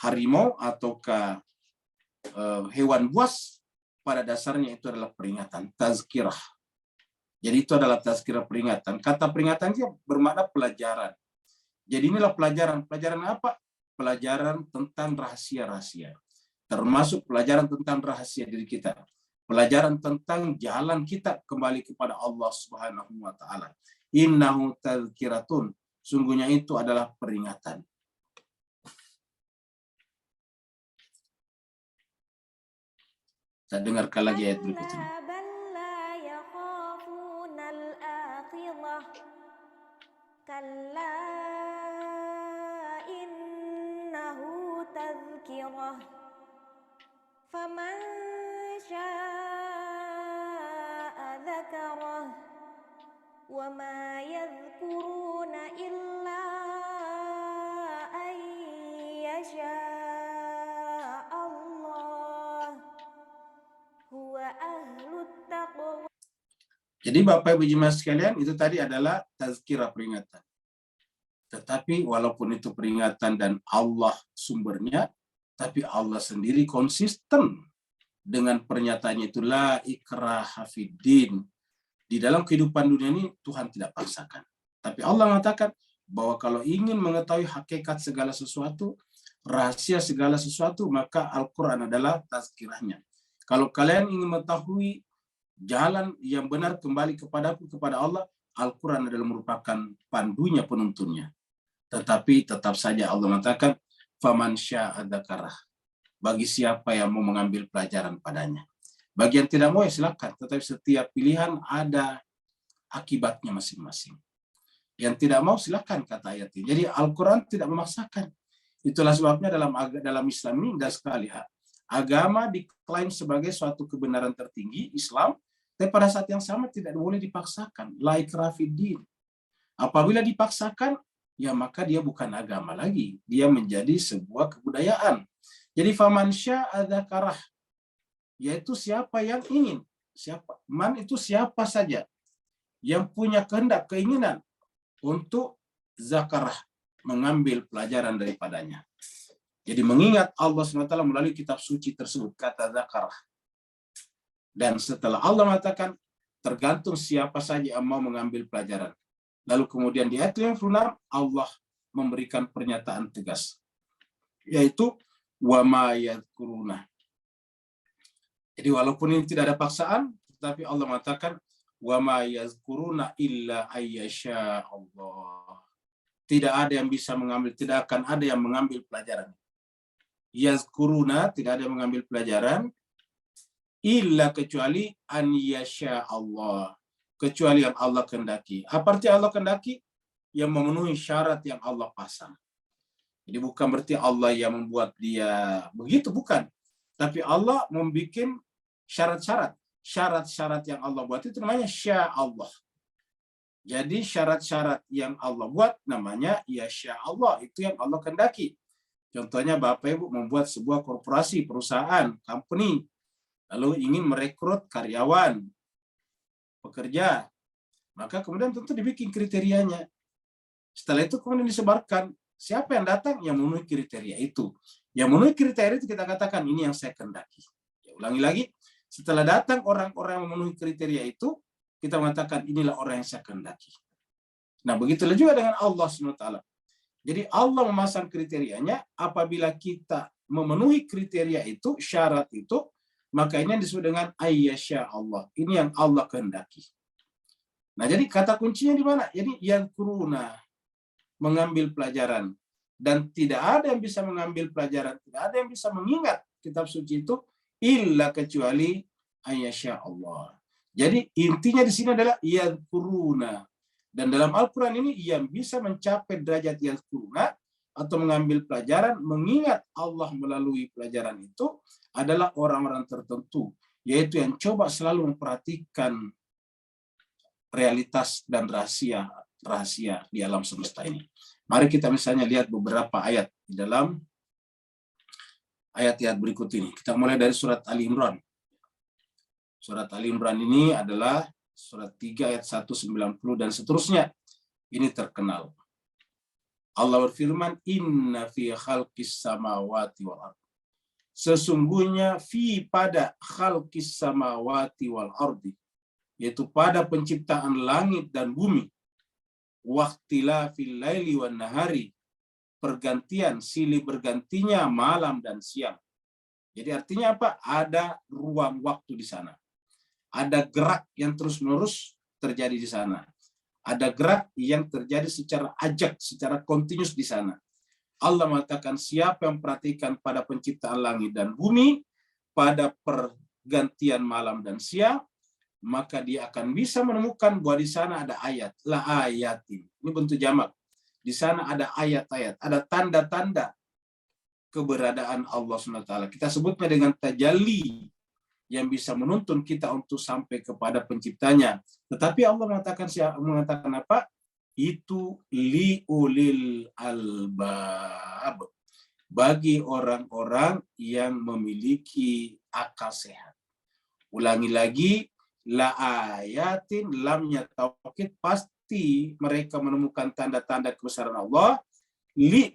harimau ataukah hewan buas, pada dasarnya itu adalah peringatan, tazkirah. Jadi itu adalah tazkirah, peringatan. Kata peringatan itu bermakna pelajaran. Jadi inilah pelajaran. Pelajaran apa? Pelajaran tentang rahasia-rahasia. Termasuk pelajaran tentang rahasia diri kita. Pelajaran tentang jalan kita kembali kepada Allah Subhanahu wa taala. Innahu tazkiratun. Sungguhnya itu adalah peringatan. Kita dengarkan lagi ayat berikutnya. Kalla innahu tazkirah faman syaa'a dzakarah wa ma yadhkuruna illa an yasha' Allah huwa ahlut taqwa. Jadi Bapak Ibu jemaah sekalian, itu tadi adalah tazkirah, peringatan. Tetapi walaupun itu peringatan dan Allah sumbernya, tapi Allah sendiri konsisten dengan pernyataannya itu la ikraha fiddin. Di dalam kehidupan dunia ini Tuhan tidak paksakan. Tapi Allah mengatakan bahwa kalau ingin mengetahui hakikat segala sesuatu, rahasia segala sesuatu, maka Al-Quran adalah tazkirahnya. Kalau kalian ingin mengetahui jalan yang benar kembali kepada Allah, Al-Quran adalah merupakan pandunya, penuntunnya. Tetapi tetap saja Allah mengatakan, faman syaa'a dzakarah. Bagi siapa yang mau mengambil pelajaran padanya. Bagi yang tidak mau ya silakan, tetapi setiap pilihan ada akibatnya masing-masing. Yang tidak mau silakan, kata ayat ini. Jadi Al-Quran tidak memaksakan. Itulah sebabnya dalam Islam ini indah sekali. Agama diklaim sebagai suatu kebenaran tertinggi, Islam, tapi pada saat yang sama tidak boleh dipaksakan. La ikraha fiddin. Apabila dipaksakan, ya maka dia bukan agama lagi. Dia menjadi sebuah kebudayaan. Jadi faman syaa'a dzakarah, yaitu siapa yang ingin. Siapa? Man itu siapa saja yang punya kehendak, keinginan untuk zakarah, mengambil pelajaran daripadanya. Jadi mengingat Allah SWT melalui kitab suci tersebut, kata zakarah. Dan setelah Allah mengatakan, tergantung siapa saja yang mau mengambil pelajaran. Lalu kemudian di ayat 56, Allah memberikan pernyataan tegas. Yaitu, wa ma yadhkuruna. Jadi walaupun ini tidak ada paksaan, tetapi Allah mengatakan, wa ma yadhkuruna illa ayyasha Allah. Tidak ada yang bisa mengambil, tidak akan ada yang mengambil pelajaran. Yazkuruna, tidak ada yang mengambil pelajaran, illa kecuali an yasha Allah, kecuali yang Allah kehendaki. Apa arti Allah kehendaki? Yang memenuhi syarat yang Allah pasang. Jadi bukan berarti Allah yang membuat dia begitu, bukan. Tapi Allah membuat syarat-syarat. Syarat-syarat yang Allah buat itu namanya sya Allah. Jadi syarat-syarat yang Allah buat namanya yasha Allah, itu yang Allah kehendaki. Contohnya Bapak Ibu membuat sebuah korporasi, perusahaan, company, lalu ingin merekrut karyawan, pekerja, maka kemudian tentu dibikin kriterianya. Setelah itu kemudian disebarkan, siapa yang datang yang memenuhi kriteria itu. Yang memenuhi kriteria itu kita katakan ini yang saya kehendaki. Ya, ulangi lagi, setelah datang orang-orang yang memenuhi kriteria itu, kita mengatakan inilah orang yang saya kehendaki. Nah, begitulah juga dengan Allah SWT. Jadi Allah memasang kriterianya, apabila kita memenuhi kriteria itu, syarat itu, Maka ini yang disebut dengan ayyasha Allah. Ini yang Allah kehendaki. Nah, jadi kata kuncinya di mana? Jadi yadhkuruna, mengambil pelajaran. Dan tidak ada yang bisa mengambil pelajaran, tidak ada yang bisa mengingat kitab suci itu illa kecuali ayyasha Allah. Jadi intinya di sini adalah yadhkuruna. Dan dalam Al-Quran ini yang bisa mencapai derajat yadhkuruna atau mengambil pelajaran, mengingat Allah melalui pelajaran itu adalah orang-orang tertentu, yaitu yang coba selalu memperhatikan realitas dan rahasia di alam semesta ini. Mari kita misalnya lihat beberapa ayat di dalam ayat-ayat berikut ini. Kita mulai dari surat Ali Imran. Surat Ali Imran ini adalah surat 3 ayat 190 dan seterusnya. Ini terkenal. Allah berfirman, inna fi khalqis samawati wal ard. Sesungguhnya pada khalqis samawati wal ardi, yaitu pada penciptaan langit dan bumi, waqtilafil laili wan nahari, pergantian silih bergantinya malam dan siang. Jadi artinya apa? Ada ruang waktu di sana. Ada gerak yang terus-menerus terjadi di sana. Ada gerak yang terjadi secara ajak, secara kontinus di sana. Allah mengatakan siapa yang perhatikan pada penciptaan langit dan bumi, pada pergantian malam dan siang, maka dia akan bisa menemukan bahwa di sana ada ayat. La ayatin. Ini bentuk jamak. Di sana ada ayat-ayat, ada tanda-tanda keberadaan Allah SWT. Kita sebutnya dengan tajalli, yang bisa menuntun kita untuk sampai kepada penciptanya. Tetapi Allah mengatakan apa? Itu liulil albab. Bagi orang-orang yang memiliki akal sehat. Ulangi lagi, la ayatin, lamnya taukid, pasti mereka menemukan tanda-tanda kebesaran Allah,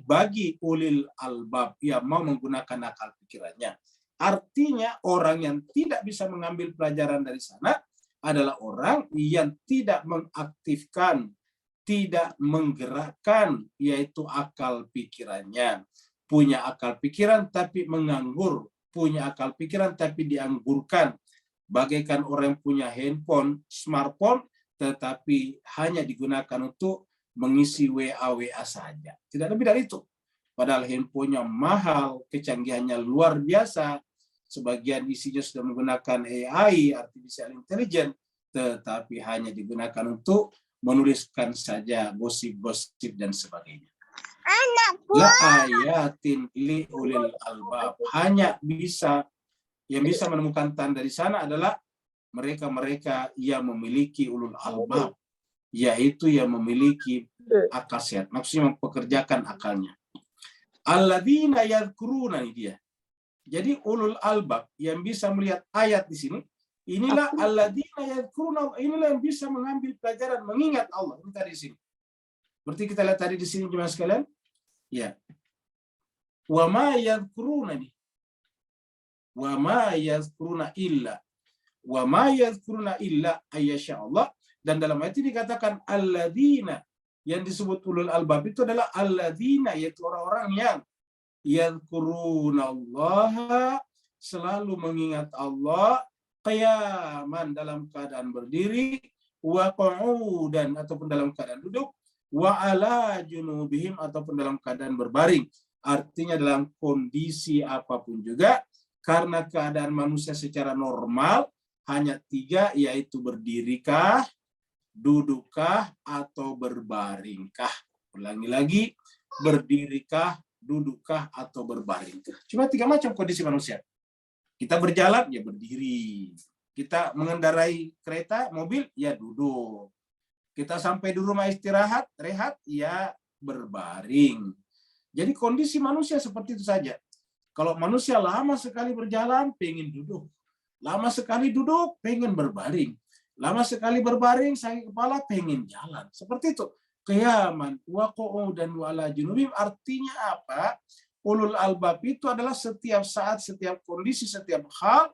bagi ulil albab, yang mau menggunakan akal pikirannya. Artinya orang yang tidak bisa mengambil pelajaran dari sana adalah orang yang tidak mengaktifkan, tidak menggerakkan, yaitu akal pikirannya. Punya akal pikiran tapi menganggur, punya akal pikiran tapi dianggurkan. Bagaikan orang yang punya handphone, smartphone, tetapi hanya digunakan untuk mengisi WA saja. Tidak lebih dari itu. Padahal handphonenya mahal, kecanggihannya luar biasa. Sebagian isinya sudah menggunakan AI, artificial intelligence, tetapi hanya digunakan untuk menuliskan saja gosip-gosip dan sebagainya. La ayatin li ulil albab. Hanya yang bisa menemukan tanda di sana adalah mereka-mereka yang memiliki ulul albab, yaitu yang memiliki akal sehat, maksudnya mempekerjakan akalnya. Alladzina yadhkuruna, ini dia. Jadi ulul albab yang bisa melihat ayat di sini, inilah alladzina yadhkuruna, inilah yang bisa mengambil pelajaran, mengingat Allah. Ini tadi di sini. Seperti kita lihat tadi di sini jemaah sekalian. Ya. Wa ma yadhkuruna ini. Wa ma yadhkuruna illa. Wa ma yadhkuruna illa ayyasha Allah. Dan dalam ayat ini dikatakan alladzina, yang disebut ulul albab itu adalah alladzina, yaitu orang-orang yang yadhkurunallaha, selalu mengingat Allah, qiyaman, dalam keadaan berdiri, wa qu'udan, ataupun dalam keadaan duduk, wa ala junubihim, ataupun dalam keadaan berbaring. Artinya dalam kondisi apapun juga, karena keadaan manusia secara normal hanya 3, yaitu berdirikah, dudukkah, atau berbaringkah. Ulangi lagi, berdirikah, dudukkah, atau berbaringkah. Cuma 3 macam kondisi manusia. Kita berjalan, ya berdiri. Kita mengendarai kereta, mobil, ya duduk. Kita sampai di rumah istirahat, rehat, ya berbaring. Jadi kondisi manusia seperti itu saja. Kalau manusia lama sekali berjalan, pengen duduk. Lama sekali duduk, pengen berbaring. Lama sekali berbaring, sakit kepala, pengen jalan. Seperti itu. Qiyaman wa qu'udan wa ala junubihim, artinya apa? Ulul albab itu adalah setiap saat, setiap kondisi, setiap hal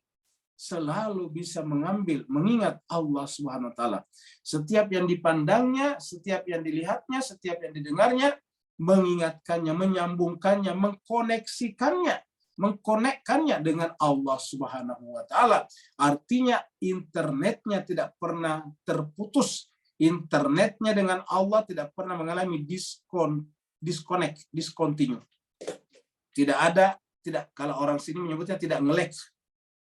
selalu bisa mengingat Allah Subhanahu wa taala. Setiap yang dipandangnya, setiap yang dilihatnya, setiap yang didengarnya, mengingatkannya, menyambungkannya, mengkoneksikannya, mengkonekkannya dengan Allah Subhanahu wa taala. Artinya internetnya tidak pernah terputus. Internetnya dengan Allah tidak pernah mengalami discontinue. Tidak ada, kalau orang sini menyebutnya tidak nge-lag.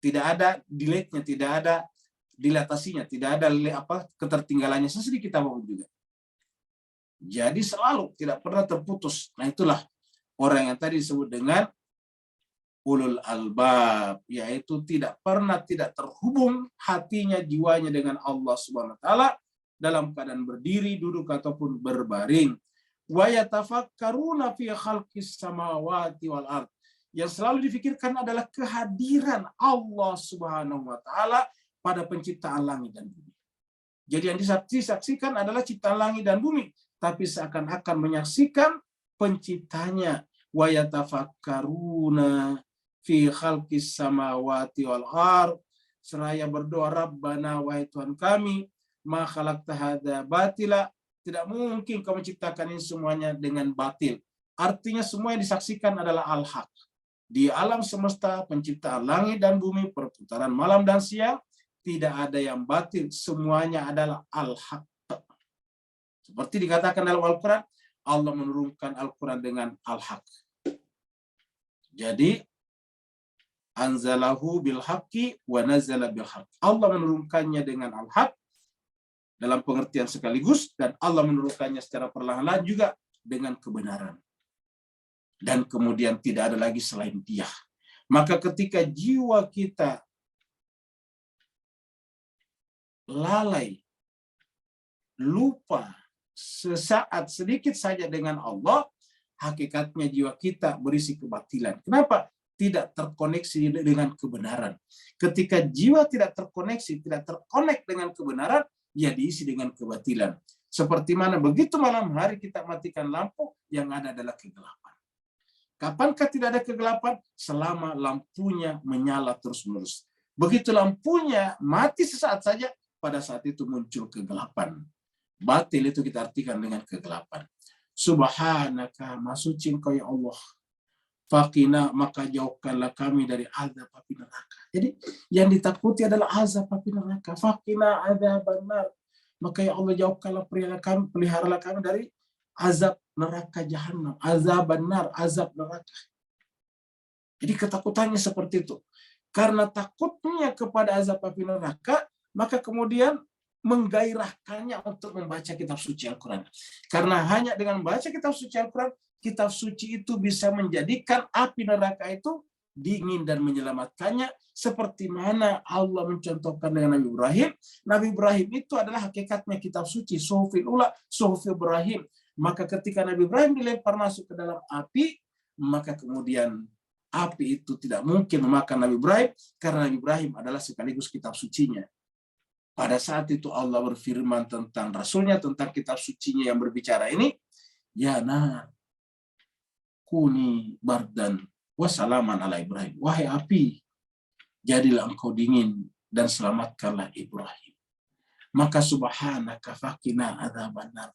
Tidak ada delay-nya, tidak ada dilatasinya, tidak ada ketertinggalannya sesedikit apapun juga. Jadi selalu tidak pernah terputus. Nah, itulah orang yang tadi disebut dengan ulul albab, yaitu tidak terhubung hatinya, jiwanya dengan Allah Subhanahu wa taala dalam keadaan berdiri, duduk ataupun berbaring. Wa yatafakkaruna fi khalqis samawati wal ard. Yang selalu difikirkan adalah kehadiran Allah Subhanahu wa taala pada penciptaan langit dan bumi. Jadi yang disaksikan adalah ciptaan langit dan bumi, tapi seakan-akan menyaksikan penciptanya. Wa yatafakkaruna fi khalqis samawati wal ard. Seraya berdoa, Rabbana, wahai Tuhan kami, ma khalaqta hadza batila, tidak mungkin kau menciptakan ini semuanya dengan batil. Artinya semua yang disaksikan adalah al-haq. Di alam semesta, penciptaan langit dan bumi, perputaran malam dan siang, tidak ada yang batil, semuanya adalah al-haq. Seperti dikatakan dalam Al-Quran, Allah menurunkan Al-Quran dengan al-haq. Jadi anzalahu bil haqqi wa nazala bil haqq. Allah menurunkannya dengan al-haq dalam pengertian sekaligus, dan Allah menurunkannya secara perlahan-lahan juga dengan kebenaran. Dan kemudian tidak ada lagi selain Dia. Maka ketika jiwa kita lalai, lupa sesaat sedikit saja dengan Allah, hakikatnya jiwa kita berisi kebatilan. Kenapa? Tidak terkoneksi dengan kebenaran. Ketika jiwa tidak terkoneksi, tidak terkonek dengan kebenaran, ia diisi dengan kebatilan. Seperti mana begitu malam hari kita matikan lampu, yang ada adalah kegelapan. Kapankah tidak ada kegelapan? Selama lampunya menyala terus-menerus. Begitu lampunya mati sesaat saja, pada saat itu muncul kegelapan. Batil itu kita artikan dengan kegelapan. Subhanaka, maha suci Engkau ya Allah. Faqina, maka jauhkanlah kami dari azab api neraka. Jadi yang ditakuti adalah azab api neraka. Faqina adzabannar. Maka ya Allah jauhkanlah, peliharalah kami dari azab neraka jahanam. Azabannar, azab neraka. Jadi ketakutannya seperti itu. Karena takutnya kepada azab api neraka, maka kemudian menggairahkannya untuk membaca kitab suci Al-Quran. Karena hanya dengan membaca kitab suci Al-Quran, kitab suci itu bisa menjadikan api neraka itu dingin dan menyelamatkannya, seperti mana Allah mencontohkan dengan Nabi Ibrahim. Nabi Ibrahim itu adalah hakikatnya kitab suci, Suhufil Ula, Suhuf Ibrahim. Maka ketika Nabi Ibrahim dilempar masuk ke dalam api, maka kemudian api itu tidak mungkin memakan Nabi Ibrahim, karena Nabi Ibrahim adalah sekaligus kitab sucinya. Pada saat itu Allah berfirman tentang Rasulnya, tentang kitab sucinya yang berbicara ini, ya nar kuni bardan wassalaman ala Ibrahim. Wahai api, jadilah engkau dingin dan selamatkanlah Ibrahim. Maka subhanaka faqina adzabannar.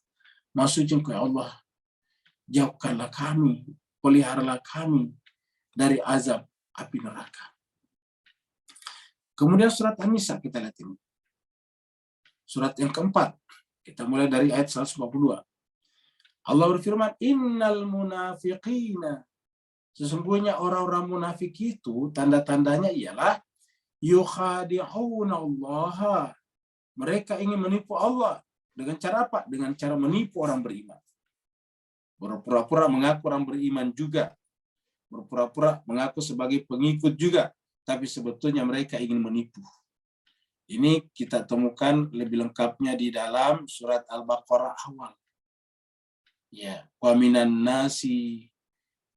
Maksudnya ya Allah, jauhkanlah kami, peliharalah kami dari azab api neraka. Kemudian surat An-Nisa kita lihat ini. Surat yang keempat. Kita mulai dari ayat 142. Allah berfirman, innal munafiqina, sesungguhnya orang-orang munafik itu tanda-tandanya ialah yukhadi'una Allah. Mereka ingin menipu Allah. Dengan cara apa? Dengan cara menipu orang beriman. Berpura-pura mengaku orang beriman juga. Berpura-pura mengaku sebagai pengikut juga. Tapi sebetulnya mereka ingin menipu. Ini kita temukan lebih lengkapnya di dalam surat Al-Baqarah awal. Ya, wa minan nasi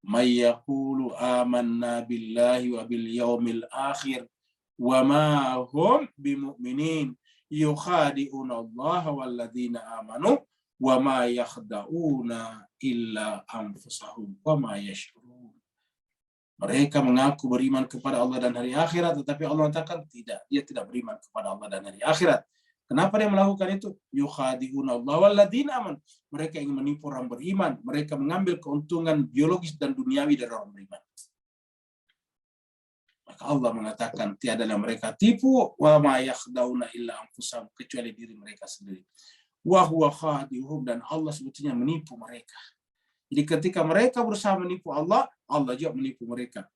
may yaqulu amanna billahi wa bil yaumil akhir wa ma hum bimu'minin yukhadi'una Allah walladzina amanu wa ma yakhda'una illa anfusahum wa ma yash'urun. Mereka mengaku beriman kepada Allah dan hari akhirat, tetapi Allah katakan tidak, dia tidak beriman kepada Allah dan hari akhirat. Kenapa dia melakukan itu? Yukhadi'una Allah walladzina amanu. Mereka ingin menipu orang beriman, mereka mengambil keuntungan biologis dan duniawi dari orang beriman. Maka Allah mengatakan tiadalah mereka tipu, wa ma yakhda'una illa anfusahum, kecuali diri mereka sendiri. Wa huwa khadi'uhum, dan Allah sebetulnya menipu mereka. Jadi ketika mereka berusaha menipu Allah, Allah juga menipu mereka.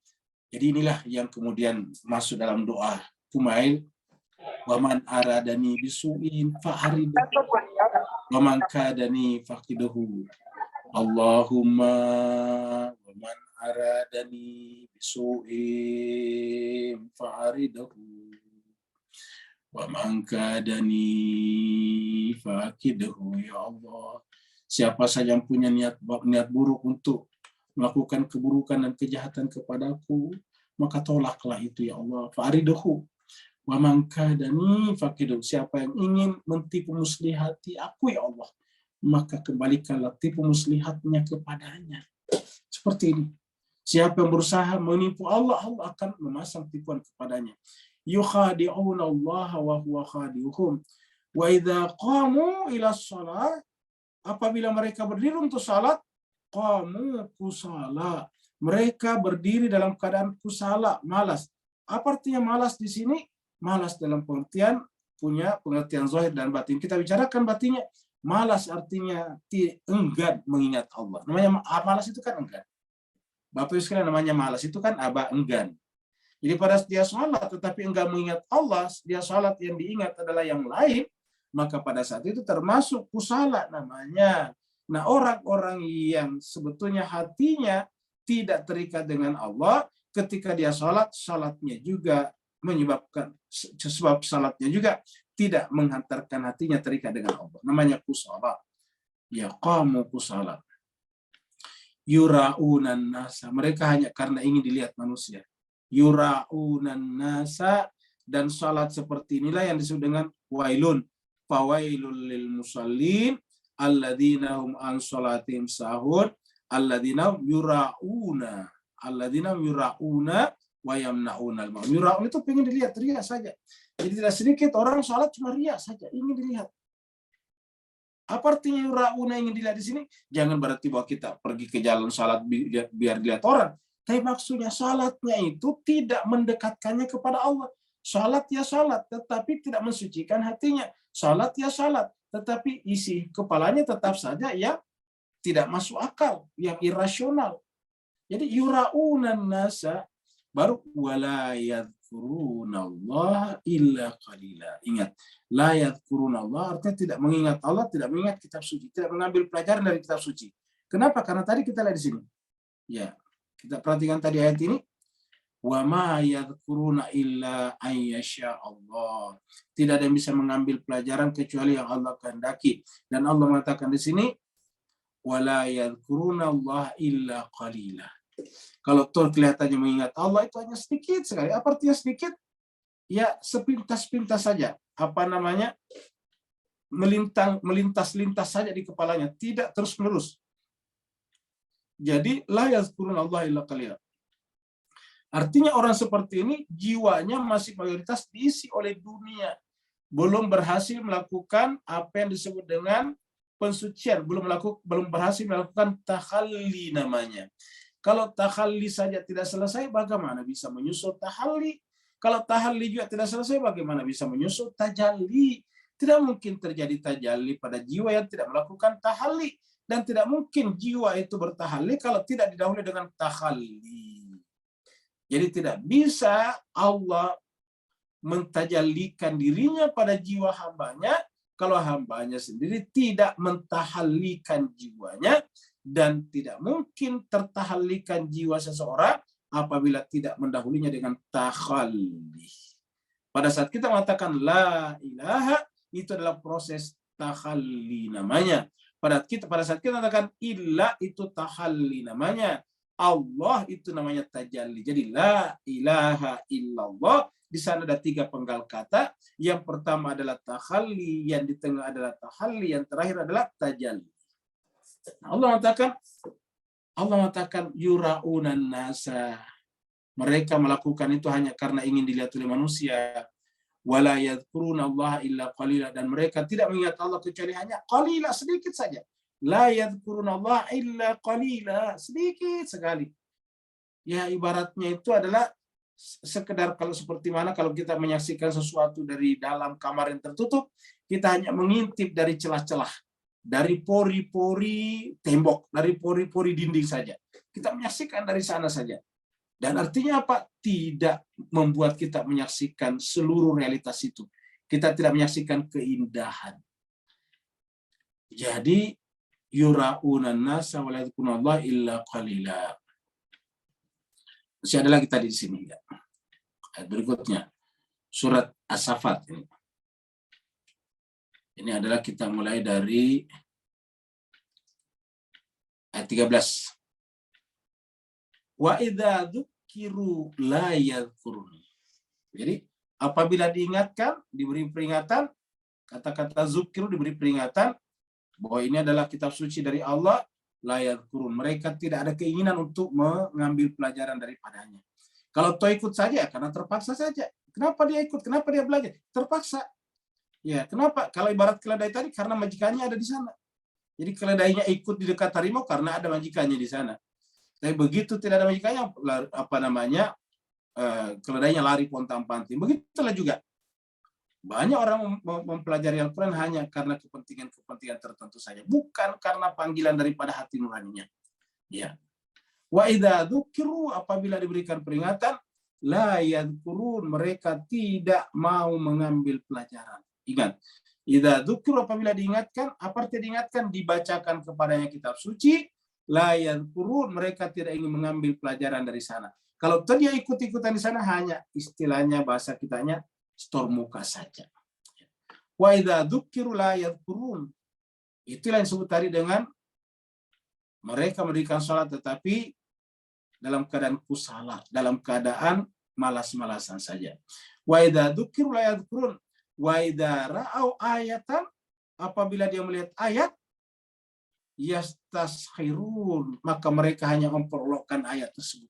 Jadi inilah yang kemudian masuk dalam doa Kumail, wa man aradani bisu'in fa'aridahu wa man kadani faqidahu. Allahumma wa man aradani bisu'in fa'aridahu wa man kadani faqidahu. Ya Allah, siapa saja yang punya niat buruk untuk melakukan keburukan dan kejahatan kepadaku, maka tolaklah itu ya Allah. Fa'aridahu wa man kadani faqidahu. Siapa yang ingin mentipu muslihati aku ya Allah, maka kembalikanlah tipu muslihatnya kepadanya. Seperti ini. Siapa yang berusaha menipu Allah, Allah akan memasang tipuan kepadanya. Yukhadi'una Allah wa huwa khadi'uhum. Wa idza qamu ila shalah, apabila mereka berdiri untuk salat, qamu kusala. Mereka berdiri dalam keadaan kusala, malas. Apa artinya malas di sini? Malas dalam pengertian, punya pengertian zahir dan batin. Kita bicarakan batinnya. Malas artinya enggan mengingat Allah. Namanya malas itu kan enggan. Bapak Ibu sekalian, namanya malas itu kan enggan. Jadi pada dia sholat tetapi enggan mengingat Allah, dia sholat yang diingat adalah yang lain, maka pada saat itu termasuk kusala namanya. Nah, orang-orang yang sebetulnya hatinya tidak terikat dengan Allah, ketika dia sholat, sholatnya juga menyebabkan, sebab sholatnya juga tidak menghantarkan hatinya terikat dengan Allah. Namanya kusala. Ya qamu kusala. Yura'unan nasa. Mereka hanya karena ingin dilihat manusia. Yura'unan nasa. Dan salat seperti inilah yang disebut dengan wailun. Fawailul lil musallin. Alladzina hum an salatihim sahun. Alladzina hum yura'una. Alladzina hum yura'una wa yamna'unal ma'un. Yura'un itu pengen dilihat, riak saja. Jadi tidak sedikit orang salat cuma riak saja, ingin dilihat. Apa artinya yura'una ingin dilihat di sini? Jangan berarti bahwa kita pergi ke jalan salat biar dilihat orang. Tapi maksudnya salatnya itu tidak mendekatkannya kepada Allah. Salat ya salat, tetapi tidak mensucikan hatinya. Salat ya salat, tetapi isi kepalanya tetap saja yang tidak masuk akal, yang irasional. Jadi yura'unan nasa, baru wala yadhkurunallaha illa qalila. Ingat, la yadhkurunallah artinya tidak mengingat Allah, tidak mengingat kitab suci, tidak mengambil pelajaran dari kitab suci. Kenapa? Karena tadi kita lihat di sini. Ya, kita perhatikan tadi ayat ini. Wa ma yadhkuruna illa ayyasha Allah. Tidak ada yang bisa mengambil pelajaran kecuali yang Allah kehendaki. Dan Allah mengatakan di sini, wala yadhkurunallaha illa qalila. Kalau toh kelihatannya mengingat Allah itu hanya sedikit sekali. Apa artinya sedikit? Ya sepintas-pintas saja. Apa namanya? Melintas-lintas saja di kepalanya. Tidak terus-menerus. Jadi la yazkurunallaha illa qalila. Artinya orang seperti ini jiwanya masih mayoritas diisi oleh dunia. Belum berhasil melakukan apa yang disebut dengan pensucian. Belum berhasil melakukan takhalli namanya. Kalau tahalli saja tidak selesai, bagaimana bisa menyusul tahalli? Kalau tahalli juga tidak selesai, bagaimana bisa menyusul tajalli? Tidak mungkin terjadi tajalli pada jiwa yang tidak melakukan tahalli. Dan tidak mungkin jiwa itu bertahalli kalau tidak didahului dengan tahalli. Jadi tidak bisa Allah mentajallikan dirinya pada jiwa hambanya kalau hambanya sendiri tidak mentahallikan jiwanya. Dan tidak mungkin tertahallikan jiwa seseorang apabila tidak mendahulinya dengan takhalli. Pada saat kita mengatakan la ilaha, itu adalah proses takhalli namanya. Pada saat kita mengatakan illa, itu takhalli namanya. Allah itu namanya tajalli. Jadi la ilaha illallah. Di sana ada 3 penggal kata. Yang pertama adalah takhalli, yang di tengah adalah tahalli, yang terakhir adalah tajalli. Allah mengatakan yura'unan nasa. Mereka melakukan itu hanya karena ingin dilihat oleh manusia. Wala yadhkurunallaha illa qalila, dan mereka tidak mengingat Allah kecuali hanya qalila, sedikit saja. La yadhkurunallaha illa qalila, sedikit sekali. Ya ibaratnya itu adalah sekedar kalau seperti mana kalau kita menyaksikan sesuatu dari dalam kamar yang tertutup, kita hanya mengintip dari celah-celah, dari pori-pori tembok, dari pori-pori dinding saja. Kita menyaksikan dari sana saja. Dan artinya apa? Tidak membuat kita menyaksikan seluruh realitas itu. Kita tidak menyaksikan keindahan. Jadi yura'unan nasa wa la yadhkurunallah illa qalila. Masih ada lagi tadi di sini ya. Ayat berikutnya surat As-Saffat ini. Ini adalah kita mulai dari ayat 13. Wa idza dzukiru la yadhkurun. Jadi apabila diingatkan, diberi peringatan, kata-kata zukiru diberi peringatan bahwa ini adalah kitab suci dari Allah, la yadhkurun. Mereka tidak ada keinginan untuk mengambil pelajaran daripadanya. Kalau toh ikut saja karena terpaksa saja. Kenapa dia ikut? Kenapa dia belajar? Terpaksa. Ya, kenapa? Kalau ibarat keledai tadi karena majikannya ada di sana. Jadi keledainya ikut di dekat harimau karena ada majikannya di sana. Tapi begitu tidak ada majikannya, keledainya lari pontang-panting. Begitulah juga. Banyak orang mempelajari Al-Quran hanya karena kepentingan tertentu saja, bukan karena panggilan daripada hati nuraninya. Ya. Wa idza dzukiru, apabila diberikan peringatan, la yadhkurun, mereka tidak mau mengambil pelajaran. Ingat, idza dzukiru, apabila diingatkan, apa arti diingatkan? Dibacakan kepadanya kitab suci, la yadhkurun, mereka tidak ingin mengambil pelajaran dari sana. Kalau dia ikut-ikutan di sana hanya istilahnya bahasa kitanya stor muka saja. Wa idza dzukiru la yadhkurun. Itulah yang disebut tadi dengan mereka mendirikan salat tetapi dalam keadaan kusala, dalam keadaan malas-malasan saja. Wa idza dzukiru la yadhkurun. Wa idza ra'au ayatan, apabila dia melihat ayat, yastaskhirun, maka mereka hanya memperolokkan ayat tersebut.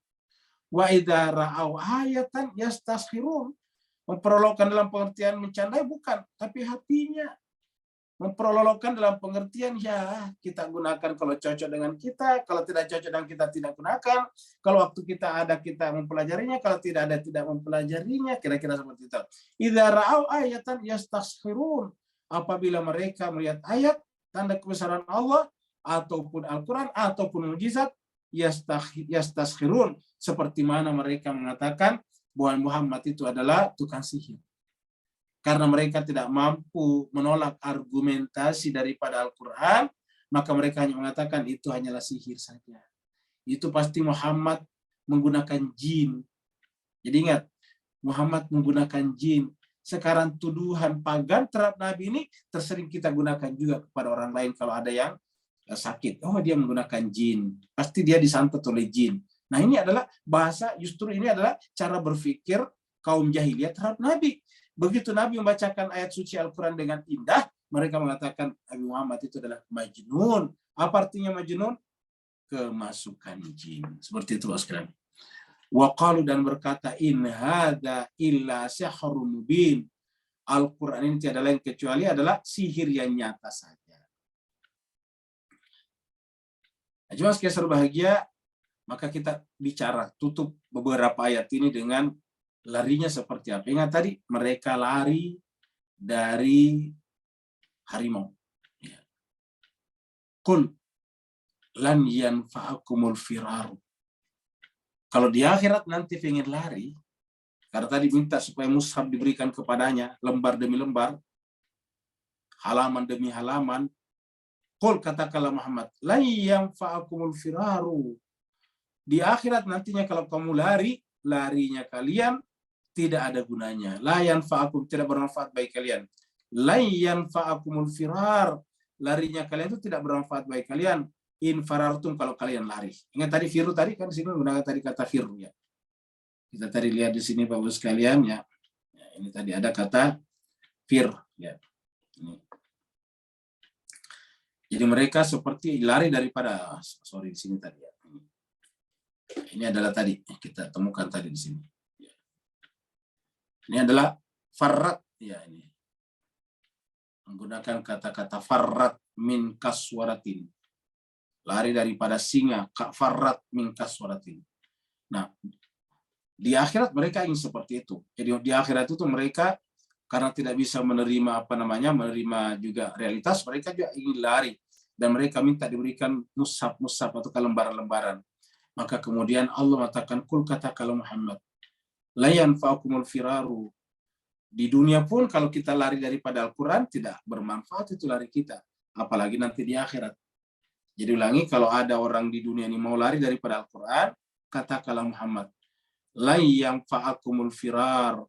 Wa idza ra'au ayatan yastaskhirun, memperolokkan dalam pengertian mencandai bukan, tapi hatinya memperolokkan dalam pengertian ya kita gunakan kalau cocok dengan kita, kalau tidak cocok dengan kita tidak gunakan, kalau waktu kita ada kita mempelajarinya, kalau tidak ada tidak mempelajarinya, kira-kira seperti itu. Idza ra'au ayatan yastaskhirun, apabila mereka melihat ayat tanda kebesaran Allah ataupun Al-Quran ataupun mukjizat, yastaskhirun, seperti mana mereka mengatakan bahwa Muhammad itu adalah tukang sihir. Karena mereka tidak mampu menolak argumentasi daripada Al-Quran, maka mereka hanya mengatakan itu hanyalah sihir saja. Itu pasti Muhammad menggunakan jin. Jadi ingat, Muhammad menggunakan jin. Sekarang tuduhan pagan terhadap Nabi ini tersering kita gunakan juga kepada orang lain kalau ada yang sakit. Oh, dia menggunakan jin. Pasti dia disantet oleh jin. Nah, ini adalah bahasa, justru ini adalah cara berpikir kaum jahiliyah terhadap Nabi. Begitu Nabi membacakan ayat suci Al-Quran dengan indah, mereka mengatakan Nabi Muhammad itu adalah majnun. Apa artinya majnun? Kemasukan jin. Seperti itu, sekalian. Wa qalu, dan berkata, in hadza illa sihrun mubin. Al-Quran ini tiada lain kecuali adalah sihir yang nyata saja. Nah, cuma sekalian berbahagia, maka kita bicara tutup beberapa ayat ini dengan larinya seperti apa. Ingat tadi mereka lari dari harimau. Qul lan yanfa'akumul firaru. Kalau di akhirat nanti pengen lari, karena tadi minta supaya mushaf diberikan kepadanya lembar demi lembar, halaman demi halaman. Qul, katakanlah Muhammad, lan yanfa'akumul firaru. Di akhirat nantinya kalau kamu lari, larinya kalian tidak ada gunanya. La yanfa'akum, tidak bermanfaat bagi kalian. La yanfa'akumul firar, larinya kalian itu tidak bermanfaat bagi kalian. In farartum, kalau kalian lari. Ingat tadi firu tadi kan di sini menggunakan tadi kata firu ya. Kita tadi lihat di sini Bapak sekalian ya. Ini tadi ada kata fir ya. Ini. Jadi mereka seperti lari daripada di sini tadi ya. Ini adalah tadi kita temukan tadi di sini. Ini adalah farrat ya, ini menggunakan kata-kata farrat min kaswaratin, lari daripada singa, farrat min kaswaratin. Nah, Di akhirat mereka ingin seperti itu. Jadi di akhirat itu mereka karena tidak bisa menerima menerima juga realitas, mereka juga ingin lari dan mereka minta diberikan mushaf atau lembaran-lembaran. Maka kemudian Allah mengatakan, kul katakanlah Muhammad, la yanfa'ukumul firaru. Di dunia pun kalau kita lari daripada Al-Quran tidak bermanfaat itu lari kita, apalagi nanti di akhirat. Jadi ulangi, kalau ada orang di dunia ini mau lari daripada Al-Quran, katakanlah Muhammad, la yanfa'ukumul firar.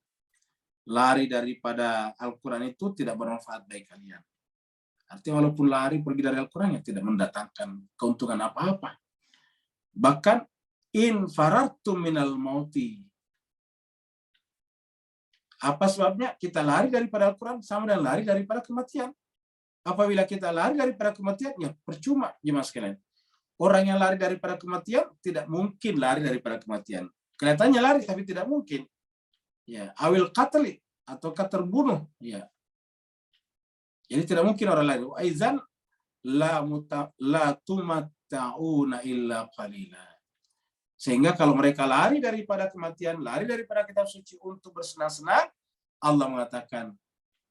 Lari daripada Al-Quran itu tidak bermanfaat bagi kalian. Artinya walaupun lari pergi dari Al-Quran ya tidak mendatangkan keuntungan apa-apa. Bahkan in farartum minal mauti. Apa sebabnya? Kita lari daripada Al-Quran sama dengan lari daripada kematian. Apabila kita lari daripada kematian, ya percuma, jemaah sekalian. Orang yang lari daripada kematian tidak mungkin lari daripada kematian. Kelihatannya lari tapi tidak mungkin. Ya, awil qatli atau terbunuh. Ya. Jadi tidak mungkin orang lain. Aizan la tumatta'una illa qalila. Sehingga kalau mereka lari daripada kematian, lari daripada kitab suci untuk bersenang-senang, Allah mengatakan,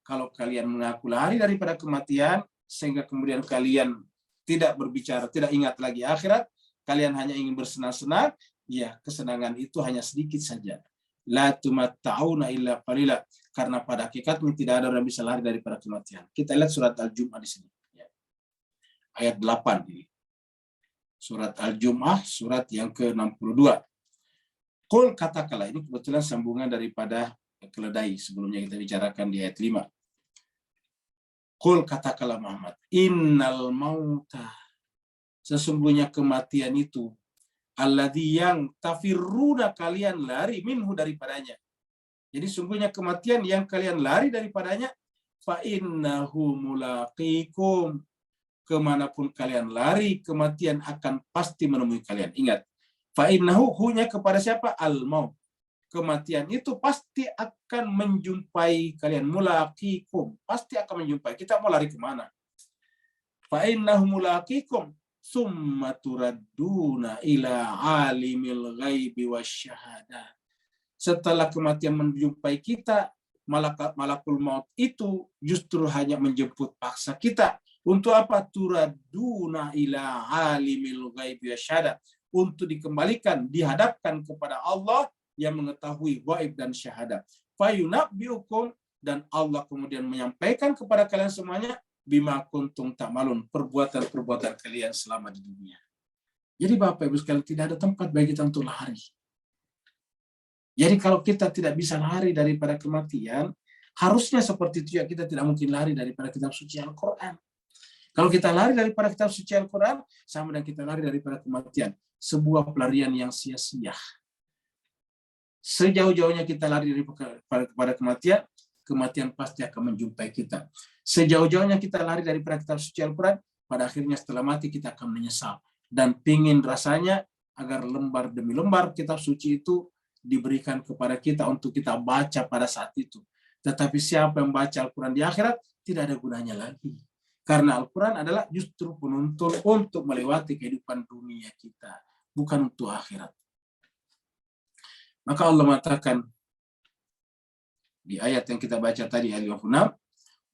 kalau kalian mengaku lari daripada kematian, sehingga kemudian kalian tidak berbicara, tidak ingat lagi akhirat, kalian hanya ingin bersenang-senang, ya kesenangan itu hanya sedikit saja. La tumatta'una illa qalila. Karena pada hakikatnya tidak ada orang bisa lari daripada kematian. Kita lihat surat Al-Jum'ah di sini. Ayat 8 ini. Surat Al-Jum'ah, surat yang ke-62. Qul katakanlah, ini kebetulan sambungan daripada keledai sebelumnya kita bicarakan di ayat 5. Qul katakanlah Muhammad, innal mauta, sesungguhnya kematian itu, alladzi yang tafirruna, kalian lari minhu daripadanya. Jadi sungguhnya kematian yang kalian lari daripadanya, fa innahu mulaqikum, kemanapun kalian lari, kematian akan pasti menemui kalian. Ingat, fa'innahu, hunya kepada siapa? Al-maut. Kematian itu pasti akan menjumpai kalian. Mulaqikum, pasti akan menjumpai. Kita mau lari kemana? Fa'innahu mulaqikum, summa turadduna ila alimil ghaibi wasyahadah. Setelah kematian menjumpai kita, malakul maut itu justru hanya menjemput paksa kita. Untuk apa? Turaduna ila alimil ghaibi wasyahadah. Untuk dikembalikan, dihadapkan kepada Allah yang mengetahui ghaib dan syahadat. Fayunabbiukum, dan Allah kemudian menyampaikan kepada kalian semuanya, bima kuntum ta'malun, perbuatan-perbuatan kalian selama di dunia. Jadi Bapak Ibu sekalian, tidak ada tempat bagi kita untuk lari. Jadi kalau kita tidak bisa lari daripada kematian, harusnya seperti itu ya, kita tidak mungkin lari daripada kitab suci Al-Quran. Kalau kita lari daripada kitab suci Al-Quran, sama dengan kita lari daripada kematian. Sebuah pelarian yang sia-sia. Sejauh-jauhnya kita lari daripada kematian, kematian pasti akan menjumpai kita. Sejauh-jauhnya kita lari daripada kitab suci Al-Quran, pada akhirnya setelah mati kita akan menyesal. Dan pingin rasanya agar lembar demi lembar kitab suci itu diberikan kepada kita untuk kita baca pada saat itu. Tetapi siapa yang baca Al-Quran di akhirat, tidak ada gunanya lagi. Karena Al-Quran adalah justru penuntun untuk melewati kehidupan dunia kita, bukan untuk akhirat. Maka Allah mengatakan di ayat yang kita baca tadi, ayat 56,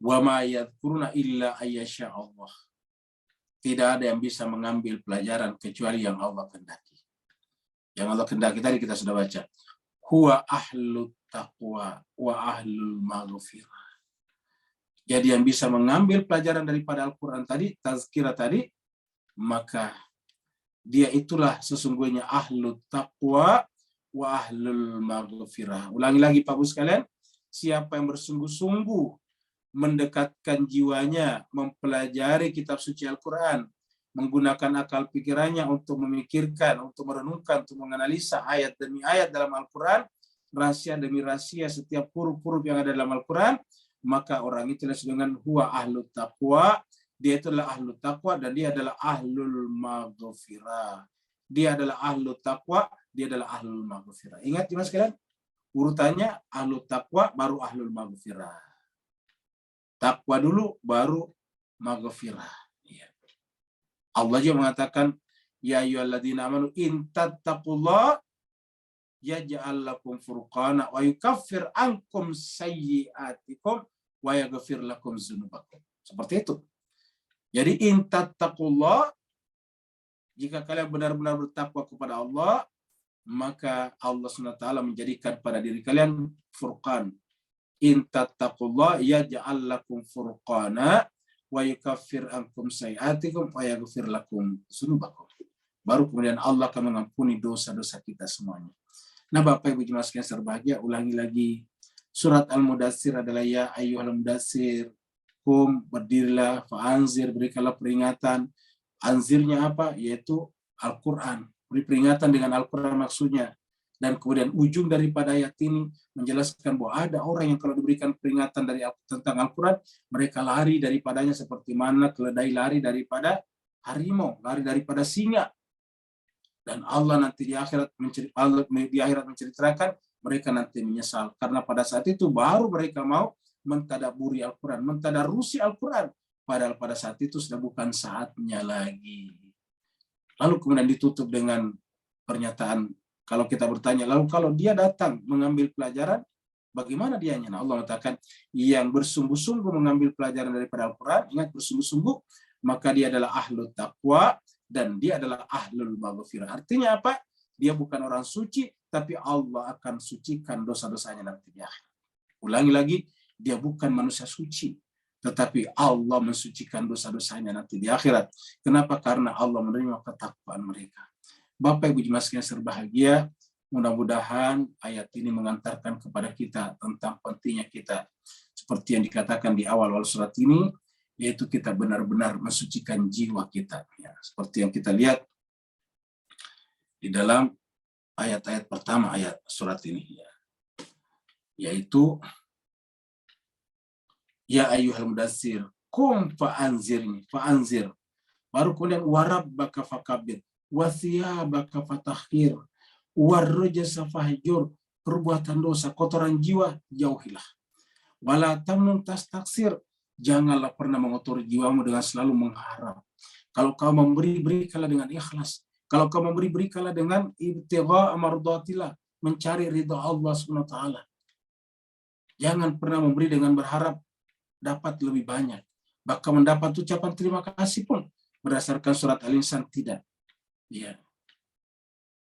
wa ma yadhkuruna illa ayyasha Allah. Tidak ada yang bisa mengambil pelajaran kecuali yang Allah kehendaki. Yang Allah kehendaki tadi kita sudah baca. Huwa ahlut taqwa wa ahlul maghfirah. Jadi yang bisa mengambil pelajaran daripada Al-Quran tadi, tazkirah tadi, maka dia itulah sesungguhnya ahlut taqwa wa ahlul maghfirah. Ulangi lagi Pak Bu sekalian, siapa yang bersungguh-sungguh mendekatkan jiwanya, mempelajari kitab suci Al-Quran, menggunakan akal pikirannya untuk memikirkan, untuk merenungkan, untuk menganalisa ayat demi ayat dalam Al-Quran, rahasia demi rahasia setiap huruf-huruf yang ada dalam Al-Quran, maka orang itu dengan huwa ahlut taqwa, dia itulah ahlut taqwa dan dia adalah ahlul maghfirah. Dia adalah ahlut taqwa, dia adalah ahlul maghfirah. Ingat Mas sekalian, urutannya ahlut taqwa baru ahlul maghfirah. Taqwa dulu baru maghfirah. Ya. Allah juga mengatakan, ya ayyuhalladzina amanu in tattaqullah yaj'al lakum furqana wa yukaffir ankum sayyi'atikum wa yaghfir lakum dzunubakum. Seperti itu. Jadi in tattaqullah, jika kalian benar-benar bertakwa kepada Allah, maka Allah SWT menjadikan pada diri kalian furqan. In tattaqullah yaj'al lakum furqana wa yukaffir ankum sayyi'atikum wa yaghfir lakum dzunubakum. Baru kemudian Allah akan mengampuni dosa-dosa kita semuanya. Nah, Bapak Ibu jemaah sekalian berbahagia, ulangi lagi. Surat Al-Mudatsir adalah ya ayyuhal mudatsir, kum, berdirilah, fa'anzir, berikanlah peringatan. Anzirnya apa? Yaitu Al-Quran. Beri peringatan dengan Al-Quran maksudnya. Dan kemudian ujung daripada ayat ini menjelaskan bahwa ada orang yang kalau diberikan peringatan tentang Al-Quran, mereka lari daripadanya seperti mana keledai lari daripada harimau, lari daripada singa. Dan Allah nanti di akhirat menceritakan mereka nanti menyesal. Karena pada saat itu baru mereka mau mentadaburi Al-Quran, mentadarusi Al-Quran. Padahal pada saat itu sudah bukan saatnya lagi. Lalu kemudian ditutup dengan pernyataan, kalau kita bertanya, lalu kalau dia datang mengambil pelajaran, bagaimana dianya? Nah, Allah mengatakan, yang bersungguh-sungguh mengambil pelajaran daripada Al-Quran, ingat bersungguh-sungguh, maka dia adalah ahlu taqwa, dan dia adalah ahlul maghfirah. Artinya apa? Dia bukan orang suci, tapi Allah akan sucikan dosa-dosanya nanti di akhir. Ulangi lagi, dia bukan manusia suci, tetapi Allah mensucikan dosa-dosanya nanti di akhirat. Kenapa? Karena Allah menerima ketakwaan mereka. Bapak Ibu jemaah sekalian berbahagia, mudah-mudahan ayat ini mengantarkan kepada kita tentang pentingnya kita, seperti yang dikatakan di awal surat ini, yaitu kita benar-benar mensucikan jiwa kita. Ya, seperti yang kita lihat di dalam ayat-ayat pertama ayat surat ini, ya, yaitu ya ayyuhal mudatsir qum fa'anzir. Baru kemudian warabbaka fakabbir wa thiyabaka fatahhir warrujza fahjur. Perbuatan dosa, kotoran jiwa jauhilah. Wala tamnun tastaksir, janganlah pernah mengotori jiwamu dengan selalu mengharap. Kalau kau memberi, berikanlah dengan ikhlas. Kalau kau memberi, berikanlah dengan ibtigha mardatillah, mencari ridha Allah SWT. Jangan pernah memberi dengan berharap dapat lebih banyak. Bahkan mendapat ucapan terima kasih pun berdasarkan surat Al-Insan tidak. Ya.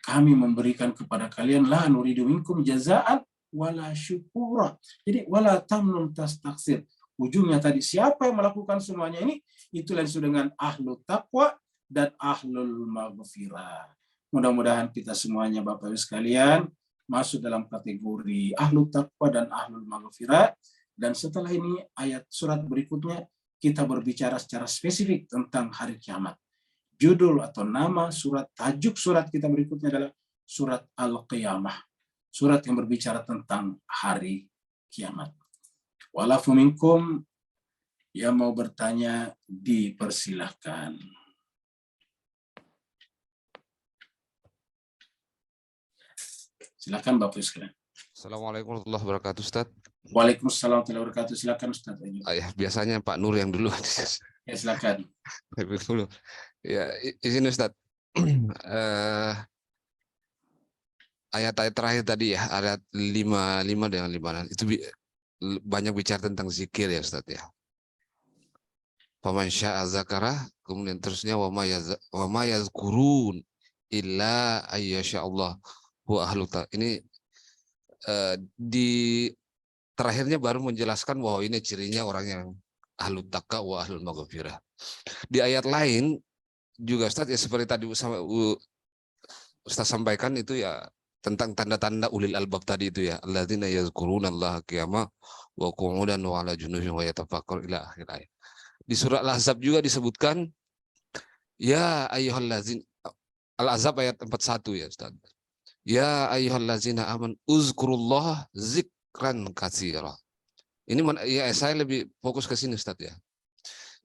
Kami memberikan kepada kalian la nuridu minkum jazaan wala syukura. Jadi wala tamnun tastaksir. Ujungnya tadi, siapa yang melakukan semuanya ini, itulah disebut dengan ahlu taqwa dan ahlul maghfirah. Mudah-mudahan kita semuanya Bapak Ibu sekalian masuk dalam kategori ahlu taqwa dan ahlul maghfirah. Dan setelah ini ayat surat berikutnya kita berbicara secara spesifik tentang hari kiamat. Judul atau nama surat, tajuk surat kita berikutnya adalah surat Al-Qiyamah. Surat yang berbicara tentang hari kiamat. Walafu minkum, yang mau bertanya dipersilahkan. Silakan Bapak sekalian. Assalamualaikum warahmatullahi wabarakatuh, Ustaz. Waalaikumsalam warahmatullahi wabarakatuh. Silakan Ustaz. Ya, biasanya Pak Nur yang dulu. Ya, silakan. Ya, izin Ustaz. Ayat-ayat terakhir tadi ya, ayat 55 dengan 56 itu banyak bicara tentang zikir ya Ustaz ya. Faman syaa zakara, kemudian terusnya wa ma yazkurun illa ayyasha Allah wa ahlu ta. Ini di terakhirnya baru menjelaskan bahwa ini cirinya orang yang ahlu taqwa wa ahlul maghfirah. Di ayat lain juga Ustaz ya, seperti tadi Ustaz sampaikan itu ya, tentang tanda-tanda ulil albab tadi itu ya, alladzina yazkurunallaha qiyaman wa qu'udan wa 'ala junubihim wa yatafakkarun ila akhir ayat. Di surah Al-Ahzab juga disebutkan ya ayyuhallazina, Al-Ahzab ayat 41 ya Ustaz. Ya ayyuhallazina aman uzkurullaha zikran katsira. Ini ya, saya lebih fokus ke sini Ustaz ya.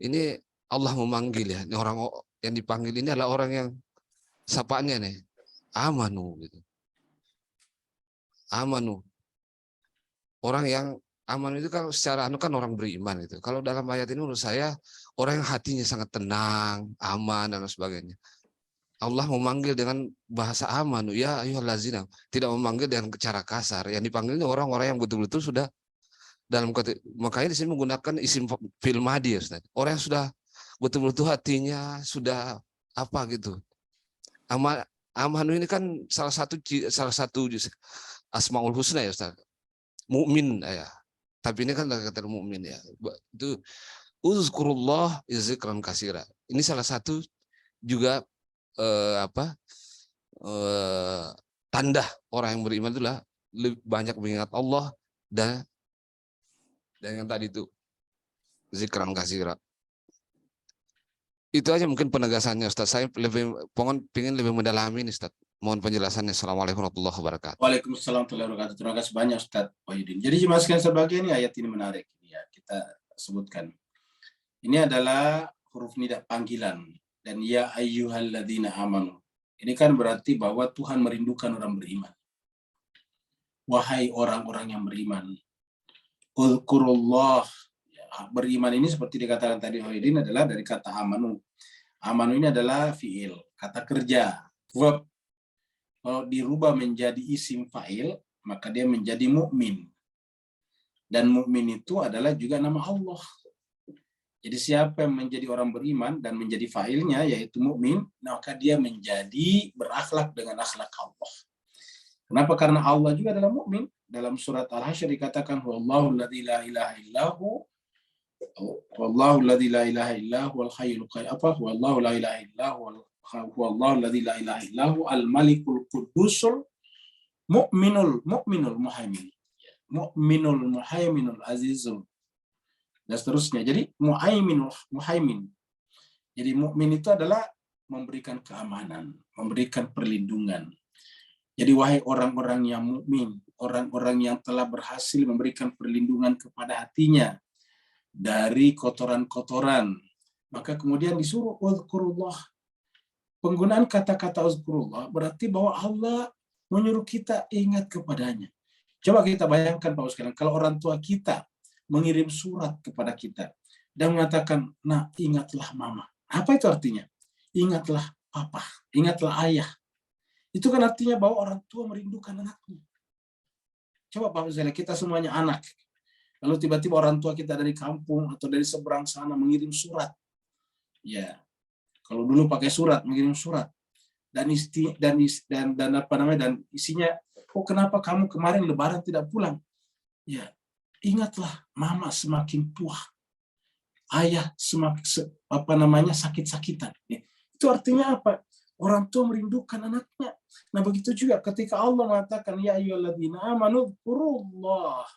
Ini Allah memanggil ya, ini orang yang dipanggil ini adalah orang yang sapaannya nih amanu gitu. Amanu. Orang yang aman itu kalau secara kan orang beriman itu. Kalau dalam ayat ini menurut saya orang yang hatinya sangat tenang, aman dan sebagainya. Allah memanggil dengan bahasa amanu, ya ayyuhallazina, tidak memanggil dengan cara kasar. Yang dipanggilnya orang-orang yang betul-betul sudah dalam makanya di sini menggunakan isim fil madhi, Ustaz. Orang yang sudah betul-betul hatinya sudah apa gitu. Amanu ini kan salah satu asmaul husna ya, Ustaz. Mukmin ya. Tapi ini kan kata mukmin ya. Itu uzkurullah zikran katsira. Ini salah satu juga tanda orang yang beriman itulah lebih banyak mengingat Allah dan yang tadi itu zikran katsira. Itu aja mungkin penegasannya, Ustaz. Saya pengen lebih mendalami ini, Ustaz. Mohon penjelasannya. Assalamualaikum warahmatullahi wabarakatuh. Waalaikumsalam warahmatullahi wabarakatuh. Terima kasih banyak Ustaz Wahidin. Jadi jemaah sekalian sebagai ini ayat ini menarik ya, kita sebutkan. Ini adalah huruf nida panggilan dan ya ayyuhalladzina amanu. Ini kan berarti bahwa Tuhan merindukan orang beriman. Wahai orang-orang yang beriman. Uzkurullah. Beriman ini seperti dikatakan tadi Wahidin adalah dari kata amanu. Amanu ini adalah fiil, kata kerja, verb. Kalau dirubah menjadi isim fa'il, maka dia menjadi mukmin. Dan mukmin itu adalah juga nama Allah. Jadi siapa yang menjadi orang beriman dan menjadi fa'ilnya yaitu mukmin, maka dia menjadi berakhlak dengan akhlak Allah. Kenapa? Karena Allah juga adalah mukmin. Dalam surat Al-Hasyr dikatakan wallahu alladzi la ilaha illahu wallahu alladzi la ilaha illahu wal hayyul qayyum wallahu la ilaha illahu huwallahu alladzi la ilaha illahu al-malikul qudusul mu'minul muhaiminul azizul dan seterusnya. Jadi muhaimin. Jadi mukmin itu adalah memberikan keamanan, memberikan perlindungan. Jadi wahai orang-orang yang mukmin, orang-orang yang telah berhasil memberikan perlindungan kepada hatinya dari kotoran-kotoran, maka kemudian disuruh uzkurullah. Penggunaan kata-kata uzkurullah berarti bahwa Allah menyuruh kita ingat kepadanya. Coba kita bayangkan Pak sekalian, kalau orang tua kita mengirim surat kepada kita dan mengatakan, nah ingatlah mama. Apa itu artinya? Ingatlah papa, ingatlah ayah. Itu kan artinya bahwa orang tua merindukan anaknya. Coba Pak sekalian, kita semuanya anak. Lalu tiba-tiba orang tua kita dari kampung atau dari seberang sana mengirim surat. Ya, kalau dulu pakai surat, mengirim surat dan isinya, oh kenapa kamu kemarin Lebaran tidak pulang? Ya, ingatlah mama semakin tua, ayah semakin sakit-sakitan. Ya, itu artinya apa? Orang tua merindukan anaknya. Nah begitu juga ketika Allah mengatakan ya ayyuhalladzina amanu dzkurullah.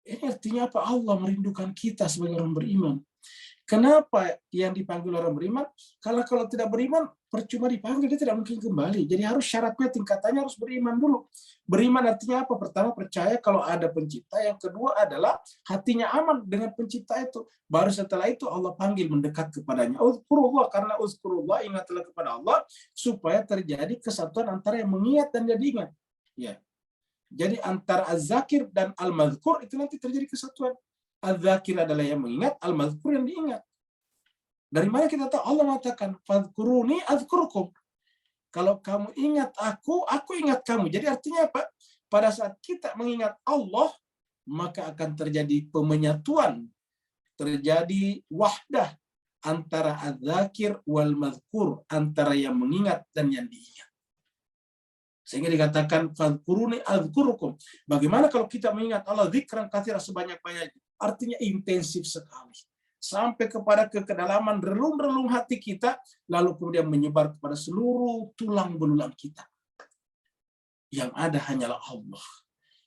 Ini artinya apa? Allah merindukan kita sebagai orang beriman. Kenapa yang dipanggil orang beriman? Kalau tidak beriman, percuma dipanggil, dia tidak mungkin kembali. Jadi harus syaratnya, tingkatannya harus beriman dulu. Beriman artinya apa? Pertama, percaya kalau ada pencipta. Yang kedua adalah hatinya aman dengan pencipta itu. Baru setelah itu Allah panggil mendekat kepadanya. Uzkurullah, karena uzkurullah, ingatlah kepada Allah, supaya terjadi kesatuan antara yang mengingat dan yang diingat. Ya. Jadi antara az-zakir dan al-mazkur itu nanti terjadi kesatuan. Az-zakir adalah yang mengingat, al-mazkur yang diingat. Dari mana kita tahu? Allah mengatakan, fadhkuruni azkurkum. Kalau kamu ingat aku ingat kamu. Jadi artinya apa? Pada saat kita mengingat Allah, maka akan terjadi pemenyatuan, terjadi wahdah antara az-zakir wal mazkur, antara yang mengingat dan yang diingat. Sehingga dikatakan fadhkuruni azkurukum. Bagaimana kalau kita mengingat Allah zikran katsira sebanyak-banyaknya? Artinya intensif sekali. Sampai kepada kedalaman relung-relung hati kita, lalu kemudian menyebar kepada seluruh tulang belulang kita. Yang ada hanyalah Allah.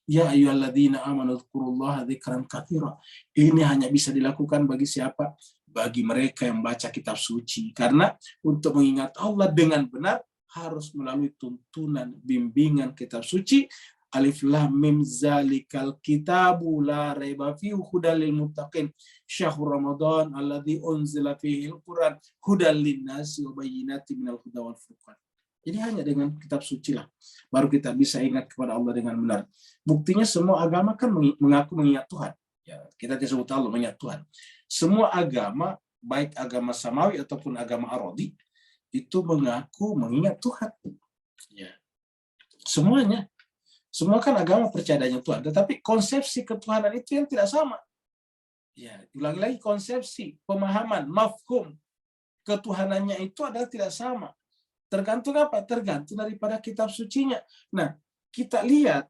Ya ayyuhalladzina amanu dzkurullaha dzikran katsira. Ini hanya bisa dilakukan bagi siapa? Bagi mereka yang baca kitab suci. Karena untuk mengingat Allah dengan benar harus melalui tuntunan bimbingan kitab suci. Alif lam mim zalikal kitabu la raiba fihi hudal lil muttaqin syahrul ramadan alladzi unzila fihi al-Qur'an hudal linnasi wa bayyinatin minal huda wal furqan. Jadi hanya dengan kitab suci lah baru kita bisa ingat kepada Allah dengan benar. Buktinya semua agama kan mengaku mengingat Tuhan. Ya, kita disebut Allah mengingat Tuhan. Semua agama, baik agama samawi ataupun agama arodi, itu mengaku mengingat Tuhan. Ya. Semuanya. Semua kan agama percaya adanya Tuhan, tetapi konsepsi ketuhanan itu yang tidak sama. Ya, ulangi lagi, konsepsi, pemahaman, mafhum ketuhanannya itu adalah tidak sama. Tergantung apa? Tergantung daripada kitab sucinya. Nah, kita lihat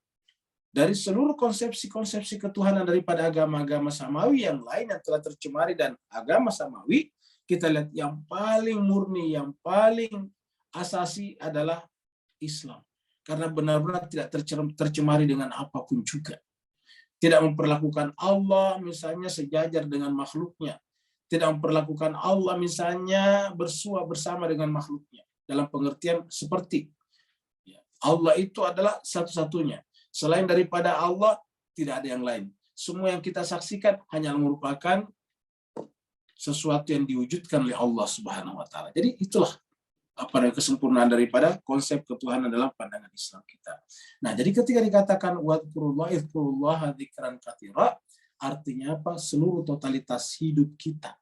dari seluruh konsepsi-konsepsi ketuhanan daripada agama-agama samawi yang lain yang telah tercemari dan agama samawi, kita lihat yang paling murni, yang paling asasi adalah Islam. Karena benar-benar tidak tercemari dengan apapun juga. Tidak memperlakukan Allah misalnya sejajar dengan makhluknya. Tidak memperlakukan Allah misalnya bersua bersama dengan makhluknya. Dalam pengertian seperti Allah itu adalah satu-satunya. Selain daripada Allah, tidak ada yang lain. Semua yang kita saksikan hanya merupakan sesuatu yang diwujudkan oleh Allah Subhanahu wa Ta'ala. Jadi itulah kesempurnaan daripada konsep ketuhanan dalam pandangan Islam kita. Nah, jadi ketika dikatakan wadhkurullah idhkurullah dzikran katsira, artinya apa? Seluruh totalitas hidup kita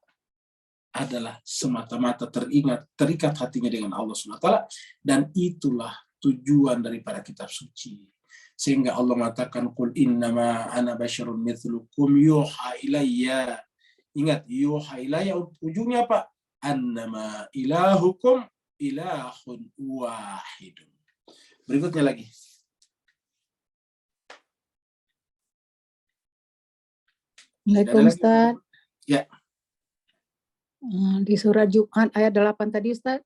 adalah semata-mata terikat hatinya dengan Allah Subhanahu wa Ta'ala, dan itulah tujuan daripada kitab suci. Sehingga Allah mengatakan qul innama ana basyarun mithlukum yuha ilayya. Ingat, yuha ilayya ujungnya apa? Annama ilahukum ilahun wahidun. Berikutnya lagi. Waalaikumsalam, Ustaz. Ya. Di surat Jumat ayat 8 tadi, Ustaz.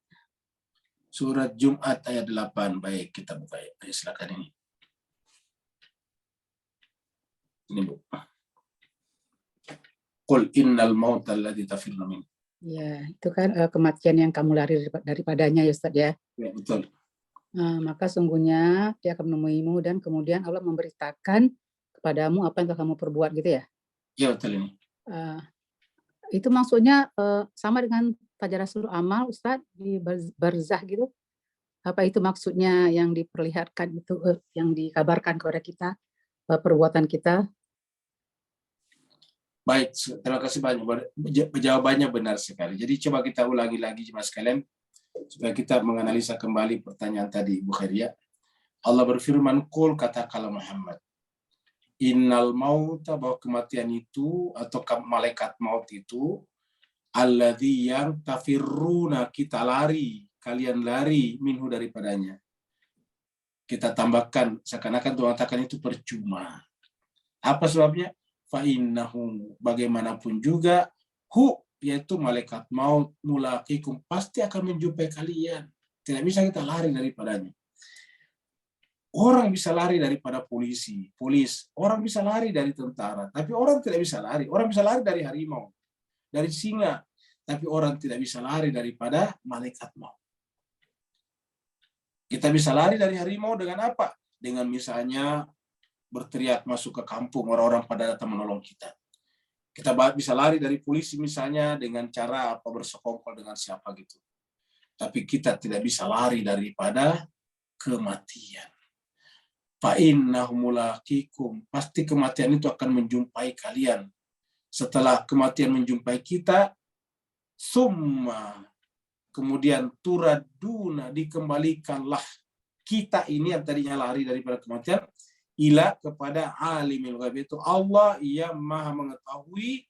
Surat Jumat ayat 8. Baik, kita buka ya. Silakan ini. Ini Bu. Qul innal mauta alladzi tafirruna min. Ya, itu kan kematian yang kamu lari daripadanya ya Ustaz ya. Ya, betul. Maka sungguhnya dia akan menemuimu dan kemudian Allah memberitakan kepadamu apa yang telah kamu perbuat gitu ya. Ya, betul ini. Itu maksudnya sama dengan Fajrasul Amal Ustaz di barzah gitu. Apa itu maksudnya yang diperlihatkan itu yang dikabarkan kepada kita perbuatan kita? Baik, terima kasih banyak. Jawabannya benar sekali. Jadi coba kita ulangi lagi jemaah sekalian supaya kita menganalisa kembali pertanyaan tadi, Bu Khairia. Allah berfirman, "Qul," katakanlah Muhammad, "innal mauta," bahwa kematian itu atau malaikat maut itu, alladzi yang tafirruna, kita lari, kalian lari minhu daripadanya. Kita tambahkan seakan-akan Tuhan katakan itu percuma. Apa sebabnya? Fa'innahu, bagaimanapun juga, yaitu malaikat maut, mulaqikum, pasti akan menjumpai kalian. Tidak bisa kita lari daripadanya. Orang bisa lari daripada polis, orang bisa lari dari tentara, tapi orang tidak bisa lari. Orang bisa lari dari harimau, dari singa, tapi orang tidak bisa lari daripada malaikat maut. Kita bisa lari dari harimau dengan apa? Dengan misalnya berteriak masuk ke kampung, orang-orang pada datang menolong kita. Kita bisa lari dari polisi misalnya dengan cara apa, bersekongkol dengan siapa gitu. Tapi kita tidak bisa lari daripada kematian. Fa'innahu mulaqikum, pasti kematian itu akan menjumpai kalian. Setelah kematian menjumpai kita, summa, kemudian turaduna, dikembalikanlah kita ini yang tadinya lari daripada kematian, ila, kepada alimil ghaib, itu Allah yang maha mengetahui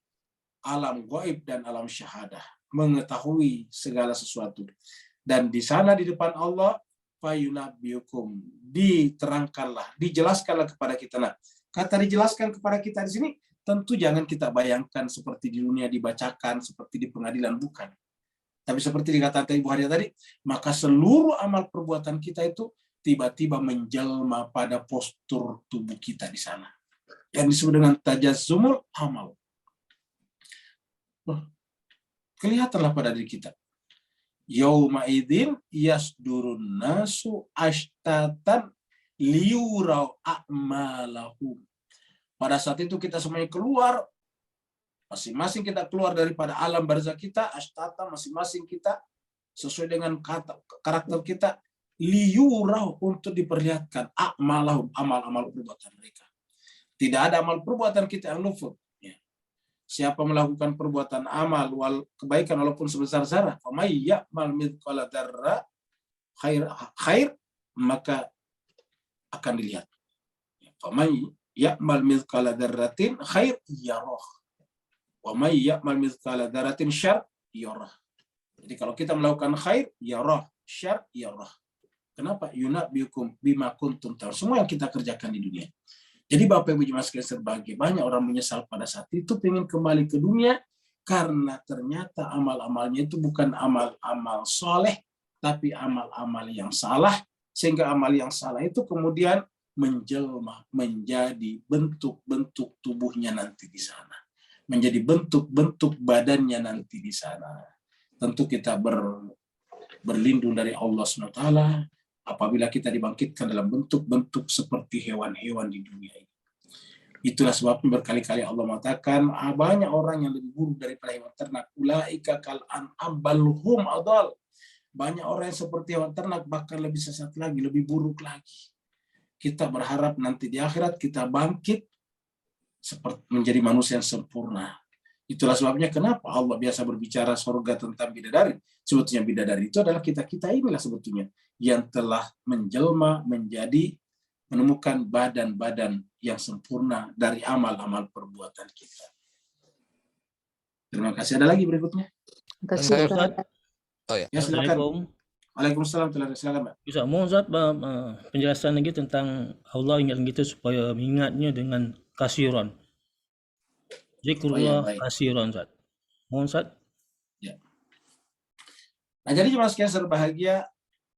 alam gaib dan alam syahadah, mengetahui segala sesuatu. Dan di sana di depan Allah, fayunabbiukum, diterangkanlah, dijelaskanlah kepada kita. Nah, kata dijelaskan kepada kita di sini, tentu jangan kita bayangkan seperti di dunia dibacakan, seperti di pengadilan, bukan. Tapi seperti dikatakan Ibu Haria tadi, maka seluruh amal perbuatan kita itu tiba-tiba menjelma pada postur tubuh kita di sana. Yang disebut dengan tajazzumul amal. Kelihatanlah pada diri kita. Yauma idzin yasdurun nasu ashtatan liyurau a'malahum. Pada saat itu kita semuanya keluar, masing-masing kita keluar daripada alam barzah kita, ashtatan, masing-masing kita sesuai dengan karakter kita, liyurau, untuk diperlihatkan a'malahum, amal-amal perbuatan mereka. Tidak ada amal perbuatan kita yang luput. Ya. siapa melakukan perbuatan amal kebaikan walaupun sebesar zarah, famay ya'mal mithqala dzarrah khair, maka akan dilihat. Famay ya'mal mithqala dzarratin khair yarah. Wa may ya'mal mithqala dzarratin syarr yarah. Jadi kalau kita melakukan khair yarah, syarr yarah. Kenapa? Yunabbiukum bima kuntum ta'malun. Semua yang kita kerjakan di dunia. Jadi Bapak Ibu jemaah sekalian berbahagia, banyak orang menyesal pada saat itu pengen kembali ke dunia karena ternyata amal-amalnya itu bukan amal-amal soleh, tapi amal-amal yang salah, sehingga amal yang salah itu kemudian menjelma menjadi bentuk-bentuk tubuhnya nanti di sana, menjadi bentuk-bentuk badannya nanti di sana. Tentu kita berlindung dari Allah SWT apabila kita dibangkitkan dalam bentuk-bentuk seperti hewan-hewan di dunia ini. Itulah sebabnya berkali-kali Allah mengatakan banyak orang yang lebih buruk daripada hewan ternak. Ulaika kal an'am bal hum adall. Banyak orang yang seperti hewan ternak, bahkan lebih sesat lagi, lebih buruk lagi. Kita berharap nanti di akhirat kita bangkit seperti menjadi manusia yang sempurna. Itulah sebabnya kenapa Allah biasa berbicara surga tentang bidadari. Sebetulnya bidadari itu adalah kita-kita inilah sebetulnya yang telah menjelma menjadi menemukan badan-badan yang sempurna dari amal-amal perbuatan kita. Terima kasih. Ada lagi berikutnya? Terima kasih, Ustaz. Oh ya. Ya, silakan. Waalaikumsalam. Silakan, Mbak. Ustaz, mohon Ustaz penjelasan lagi tentang Allah ingatkan kita supaya mengingatnya dengan kasiran. Zikrullah kasiran, Ustaz. Mohon Ustaz. Ya. Nah, jadi jemaah sekalian berbahagia,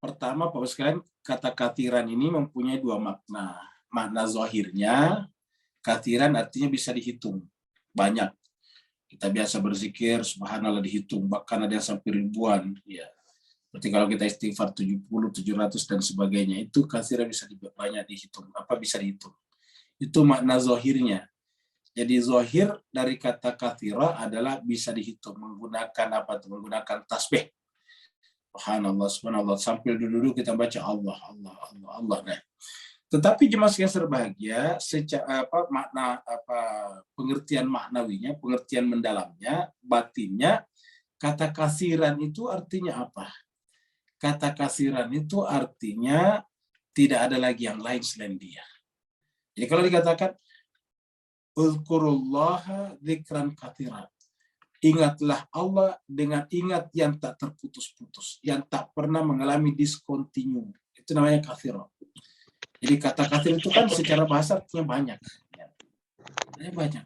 pertama Bapak sekalian, kata katiran ini mempunyai dua makna. Makna zahirnya, katiran artinya bisa dihitung. Banyak. Kita biasa berzikir, subhanallah dihitung, bahkan ada yang sampai ribuan. Ya. Seperti kalau kita istighfar 70, 700 dan sebagainya, itu katiran bisa banyak dihitung. Apa bisa dihitung? Itu makna zahirnya. Jadi zahir dari kata kathira adalah bisa dihitung menggunakan apa? Menggunakan tasbih. Subhanallah, subhanallah. Sambil duduk kita baca Allah. Nah. Tetapi jemaah sekalian berbahagia, secara pengertian maknawinya, pengertian mendalamnya, batinnya, kata kasiran itu artinya apa? Kata kasiran itu artinya tidak ada lagi yang lain selain dia. Jadi kalau dikatakan Uzkurullaha dzikran katsiran. Ingatlah Allah dengan ingat yang tak terputus-putus, yang tak pernah mengalami discontinue. Itu namanya katsira. Jadi kata katsir itu kan secara bahasa artinya banyak. Banyak.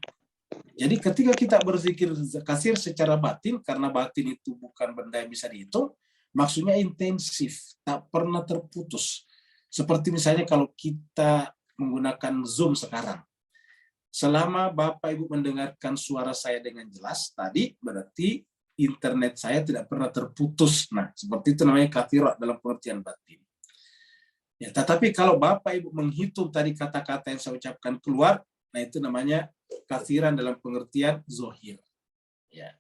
Jadi ketika kita berzikir katsir secara batin, karena batin itu bukan benda yang bisa dihitung, maksudnya intensif, tak pernah terputus. Seperti misalnya kalau kita menggunakan Zoom sekarang. Selama Bapak Ibu mendengarkan suara saya dengan jelas tadi, berarti internet saya tidak pernah terputus. Nah, seperti itu namanya kathira dalam pengertian batin. Ya, tetapi kalau Bapak Ibu menghitung tadi kata-kata yang saya ucapkan keluar, nah itu namanya kathiran dalam pengertian zohir. Ya.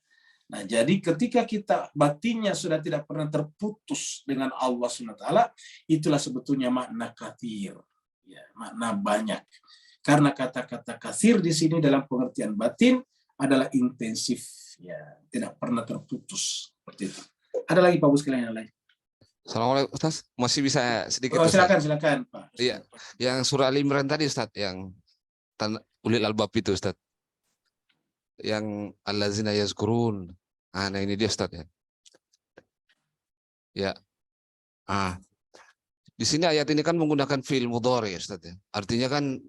Nah, jadi ketika kita batinnya sudah tidak pernah terputus dengan Allah SWT, itulah sebetulnya makna kathir. Ya, makna banyak. Karena kata-kata kasir di sini dalam pengertian batin adalah intensif, ya, tidak pernah terputus. Seperti itu. Ada lagi Pak Bu sekalian yang lain? Assalamualaikum Ustaz, masih bisa sedikit? Silakan Pak. Iya, yang surah Al Imran tadi Ustaz, yang ulil albab itu Ustaz, yang allazina yazkurun. Nah ini dia Ustaz ya. Ya. Di sini ayat ini kan menggunakan fi'il mudhari ya Ustaz ya. Artinya kan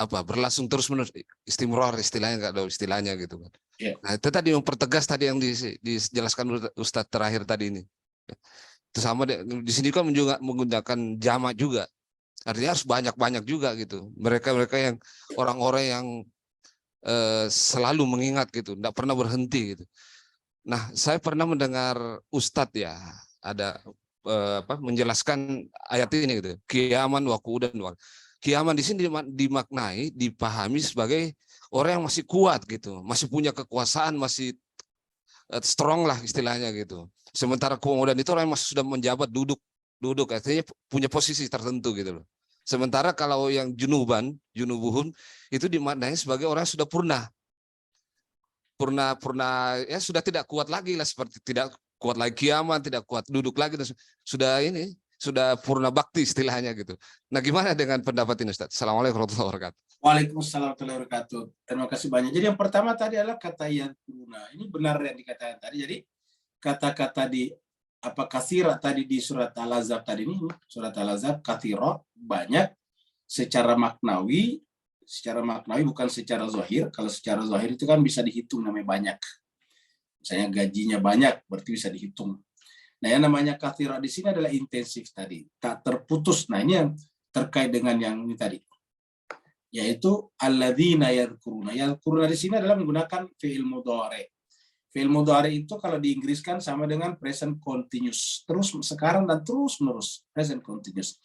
berlangsung terus menerus, istimrar istilahnya, nggak ada istilahnya gitu kan. Yeah. Nah itu tadi mempertegas tadi yang dijelaskan Ustadz terakhir tadi ini. Itu sama di sini kan juga menggunakan jamak juga, artinya harus banyak-banyak juga gitu. Mereka yang orang-orang yang selalu mengingat gitu, nggak pernah berhenti gitu. Nah saya pernah mendengar Ustadz ya ada menjelaskan ayat ini gitu, kiaman wakudan kiaman di sini dimaknai, dipahami sebagai orang yang masih kuat gitu, masih punya kekuasaan, masih strong lah istilahnya gitu. Sementara kemudian itu orang yang masih sudah menjabat, duduk artinya punya posisi tertentu gitu loh. Sementara kalau yang junubuhun itu dimaknai sebagai orang yang sudah purna. ya sudah tidak kuat lagi lah, seperti tidak kuat lagi kiamat, tidak kuat duduk lagi, sudah purna bakti istilahnya gitu. Nah, gimana dengan pendapat ini, Ustaz? Assalamualaikum warahmatullahi wabarakatuh. Waalaikumsalam warahmatullahi wabarakatuh. Terima kasih banyak. Jadi yang pertama tadi adalah kata yadkuruna. Ini benar yang dikatakan tadi. Jadi kata-kata di katsira tadi di surat Al-Ahzab tadi ini, surat Al-Ahzab katsira banyak secara maknawi bukan secara zahir. Kalau secara zahir itu kan bisa dihitung, namanya banyak. Misalnya gajinya banyak, berarti bisa dihitung. Nah, yang namanya katsira di sini adalah intensif tadi, tak terputus. Nah, ini yang terkait dengan yang ini tadi, yaitu alladzina yadhkuruna. Yadhkuruna di sini adalah menggunakan fi'il mudhari. Fi'il mudhari itu kalau diinggriskan sama dengan present continuous, terus sekarang dan terus menerus, present continuous.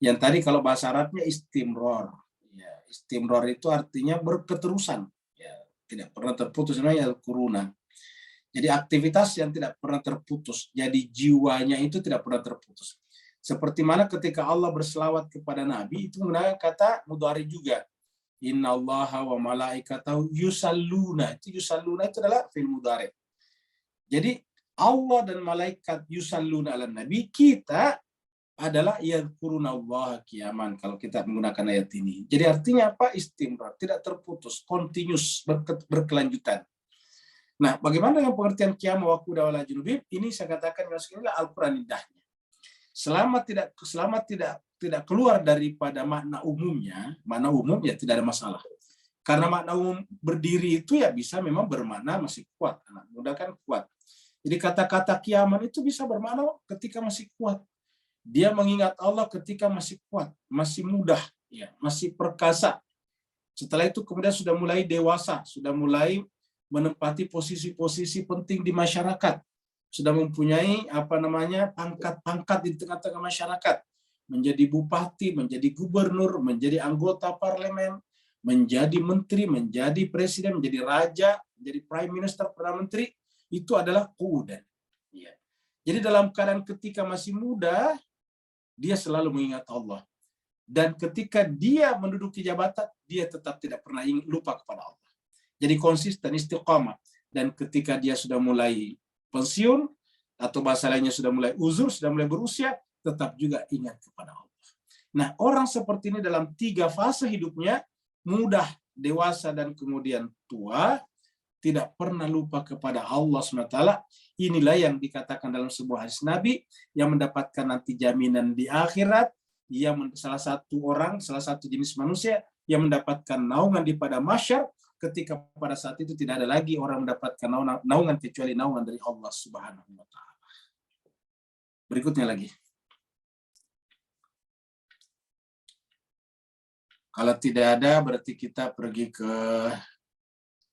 Yang tadi kalau bahasa Arabnya istimror. Ya, istimror itu artinya berketerusan, ya, tidak pernah terputus, namanya yadhkuruna. Jadi aktivitas yang tidak pernah terputus. Jadi jiwanya itu tidak pernah terputus. Seperti mana ketika Allah berselawat kepada Nabi, itu menggunakan kata mudhari juga. Innallaha wa malaikatahu yusalluna. Itu yusalluna itu adalah fi'il mudhari. Jadi Allah dan malaikat yusalluna ala Nabi, kita adalah yadhkurunallaha qiyaman kalau kita menggunakan ayat ini. Jadi artinya apa? Istimrar, tidak terputus, continuous, berkelanjutan. Nah, bagaimana dengan pengertian qiyam wa quda wala junubib? Ini saya katakan inilah Al-Qur'an indahnya. Selama tidak keluar daripada makna umum ya tidak ada masalah. Karena makna umum berdiri itu ya bisa memang bermakna masih kuat. Anak muda kan kuat. Jadi kata-kata kiaman itu bisa bermakna ketika masih kuat. Dia mengingat Allah ketika masih kuat, masih mudah, ya, masih perkasa. Setelah itu kemudian sudah mulai dewasa, sudah mulai menempati posisi-posisi penting di masyarakat, sudah mempunyai pangkat-pangkat di tengah-tengah masyarakat, menjadi bupati, menjadi gubernur, menjadi anggota parlemen, menjadi menteri, menjadi presiden, menjadi raja, menjadi prime minister, perdana menteri, itu adalah qu'udan. Ya. Jadi dalam keadaan ketika masih muda, dia selalu mengingat Allah. Dan ketika dia menduduki jabatan, dia tetap tidak pernah lupa kepada Allah. Jadi konsisten, istiqamah. Dan ketika dia sudah mulai pensiun, atau bahasa lainnya sudah mulai uzur, sudah mulai berusia, tetap juga ingat kepada Allah. Nah, orang seperti ini dalam 3 fase hidupnya, mudah, dewasa, dan kemudian tua, tidak pernah lupa kepada Allah SWT. Inilah yang dikatakan dalam sebuah hadis Nabi, yang mendapatkan nanti jaminan di akhirat, yang salah satu jenis manusia, yang mendapatkan naungan di pada mahsyar, ketika pada saat itu tidak ada lagi orang mendapatkan naungan kecuali naungan dari Allah Subhanahu wa taala. Berikutnya lagi. Kalau tidak ada berarti kita pergi ke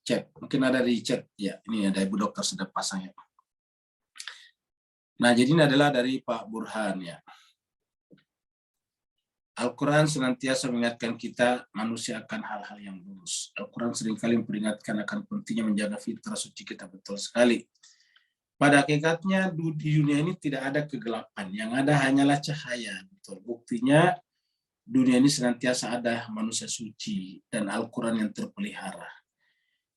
chat. Mungkin ada di chat. Ya, ini ada Ibu Dokter sudah pasang ya. Nah, jadi ini adalah dari Pak Burhan ya. Al-Quran senantiasa mengingatkan kita manusia akan hal-hal yang lurus. Al-Quran seringkali memperingatkan akan pentingnya menjaga fitrah suci kita, betul sekali. Pada hakikatnya di dunia ini tidak ada kegelapan, yang ada hanyalah cahaya. Betul. Buktinya dunia ini senantiasa ada manusia suci dan Al-Quran yang terpelihara.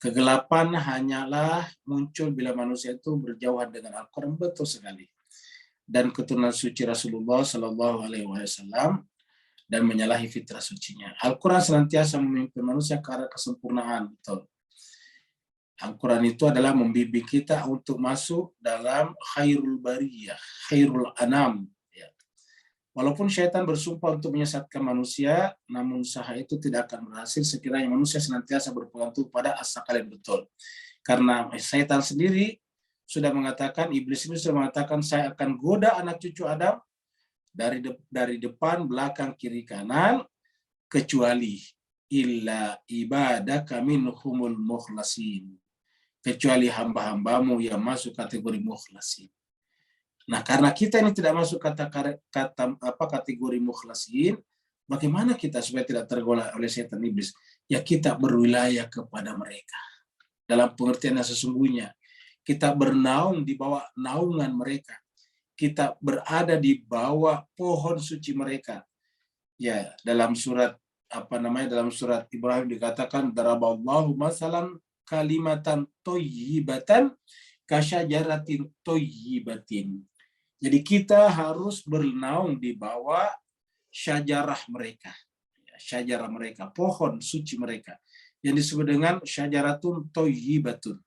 Kegelapan hanyalah muncul bila manusia itu berjauhan dengan Al-Quran, betul sekali. Dan keturunan suci Rasulullah Shallallahu Alaihi Wasallam dan menyalahi fitrah sucinya. Al-Quran senantiasa memimpin manusia ke arah kesempurnaan. Betul. Al-Quran itu adalah membimbing kita untuk masuk dalam khairul bariyah, khairul anam. Ya. Walaupun syaitan bersumpah untuk menyesatkan manusia, namun usaha itu tidak akan berhasil sekiranya manusia senantiasa berpegang teguh pada as-sakal yang betul. Karena syaitan sendiri sudah mengatakan, iblis ini sudah mengatakan, saya akan goda anak cucu Adam dari depan, belakang, kiri, kanan, kecuali illa ibadaka minhumul mukhlasin, kecuali hamba-hambamu yang masuk kategori mukhlasin. Nah, karena kita ini tidak masuk kategori mukhlasin, bagaimana kita supaya tidak tergoda oleh setan iblis? Ya, kita berwilayah kepada mereka. Dalam pengertian yang sesungguhnya, kita bernaung di bawah naungan mereka. Kita berada di bawah pohon suci mereka. Ya, dalam surat dalam surat Ibrahim dikatakan daraballahu masalan kalimatan thayyibatan kasyajaratin thayyibatin. Jadi kita harus bernaung di bawah syajarah mereka. Syajarah mereka, pohon suci mereka. Yang disebut dengan syajaratun thayyibatun.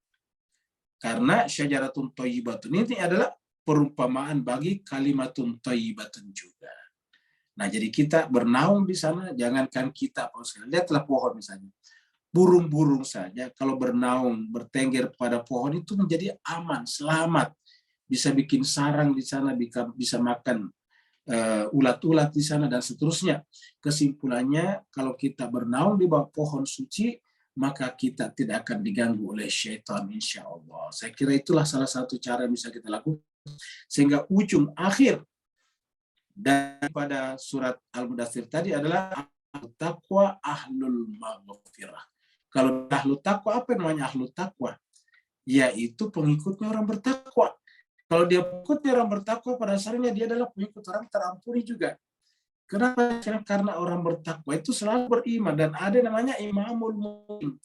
Karena syajaratun thayyibatun ini adalah perumpamaan bagi kalimatun thayyibatun juga. Nah, jadi kita bernaung di sana, jangankan kita, lihatlah pohon misalnya. Burung-burung saja kalau bernaung, bertengger pada pohon itu menjadi aman, selamat. Bisa bikin sarang di sana, bisa makan ulat-ulat di sana dan seterusnya. Kesimpulannya, kalau kita bernaung di bawah pohon suci, maka kita tidak akan diganggu oleh syaitan, insya Allah. Saya kira itulah salah satu cara yang bisa kita lakukan sehingga ujung akhir daripada surat Al-Mudaththir tadi adalah taqwa ahlul maghfirah. Kalau ahlul taqwa, apa namanya ahlul taqwa? Yaitu pengikutnya orang bertakwa. Kalau dia pengikutnya orang bertakwa, pada dasarnya dia adalah pengikut orang terampuni juga. Kenapa? Karena orang bertakwa itu selalu beriman dan ada namanya imamul mu'min.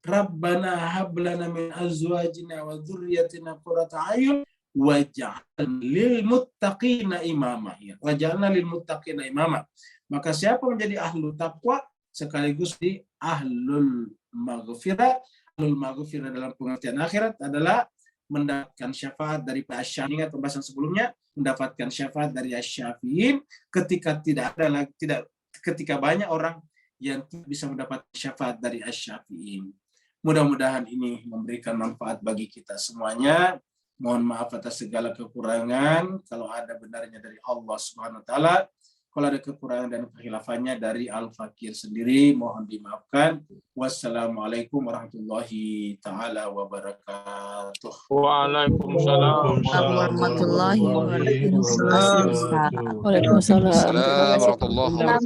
Rabbana hablana min azwajina wa dzurriyyatina qurrata a'yun waj'alna lil muttaqina imama. Waj'alna lil muttaqina imama. Maka siapa menjadi ahlul takwa sekaligus di ahlul maghfirah. Ahlul maghfirah dalam pengertian akhirat adalah mendapatkan syafaat dari Asy-Syafi'in. Ingat pembahasan sebelumnya, mendapatkan syafaat dari Asy-Syafi'in ketika ketika banyak orang yang bisa mendapat syafaat dari Asy-Syafi'in. Mudah-mudahan ini memberikan manfaat bagi kita semuanya. Mohon maaf atas segala kekurangan. Kalau ada benarnya dari Allah Subhanahu wa taala, kalau ada kekurangan dan kehilafannya dari Al-Fakir sendiri, mohon dimaafkan. Wassalamualaikum warahmatullahi taala wabarakatuh. Waalaikumsalam warahmatullahi wabarakatuh. Waalaikumsalam warahmatullahi wabarakatuh.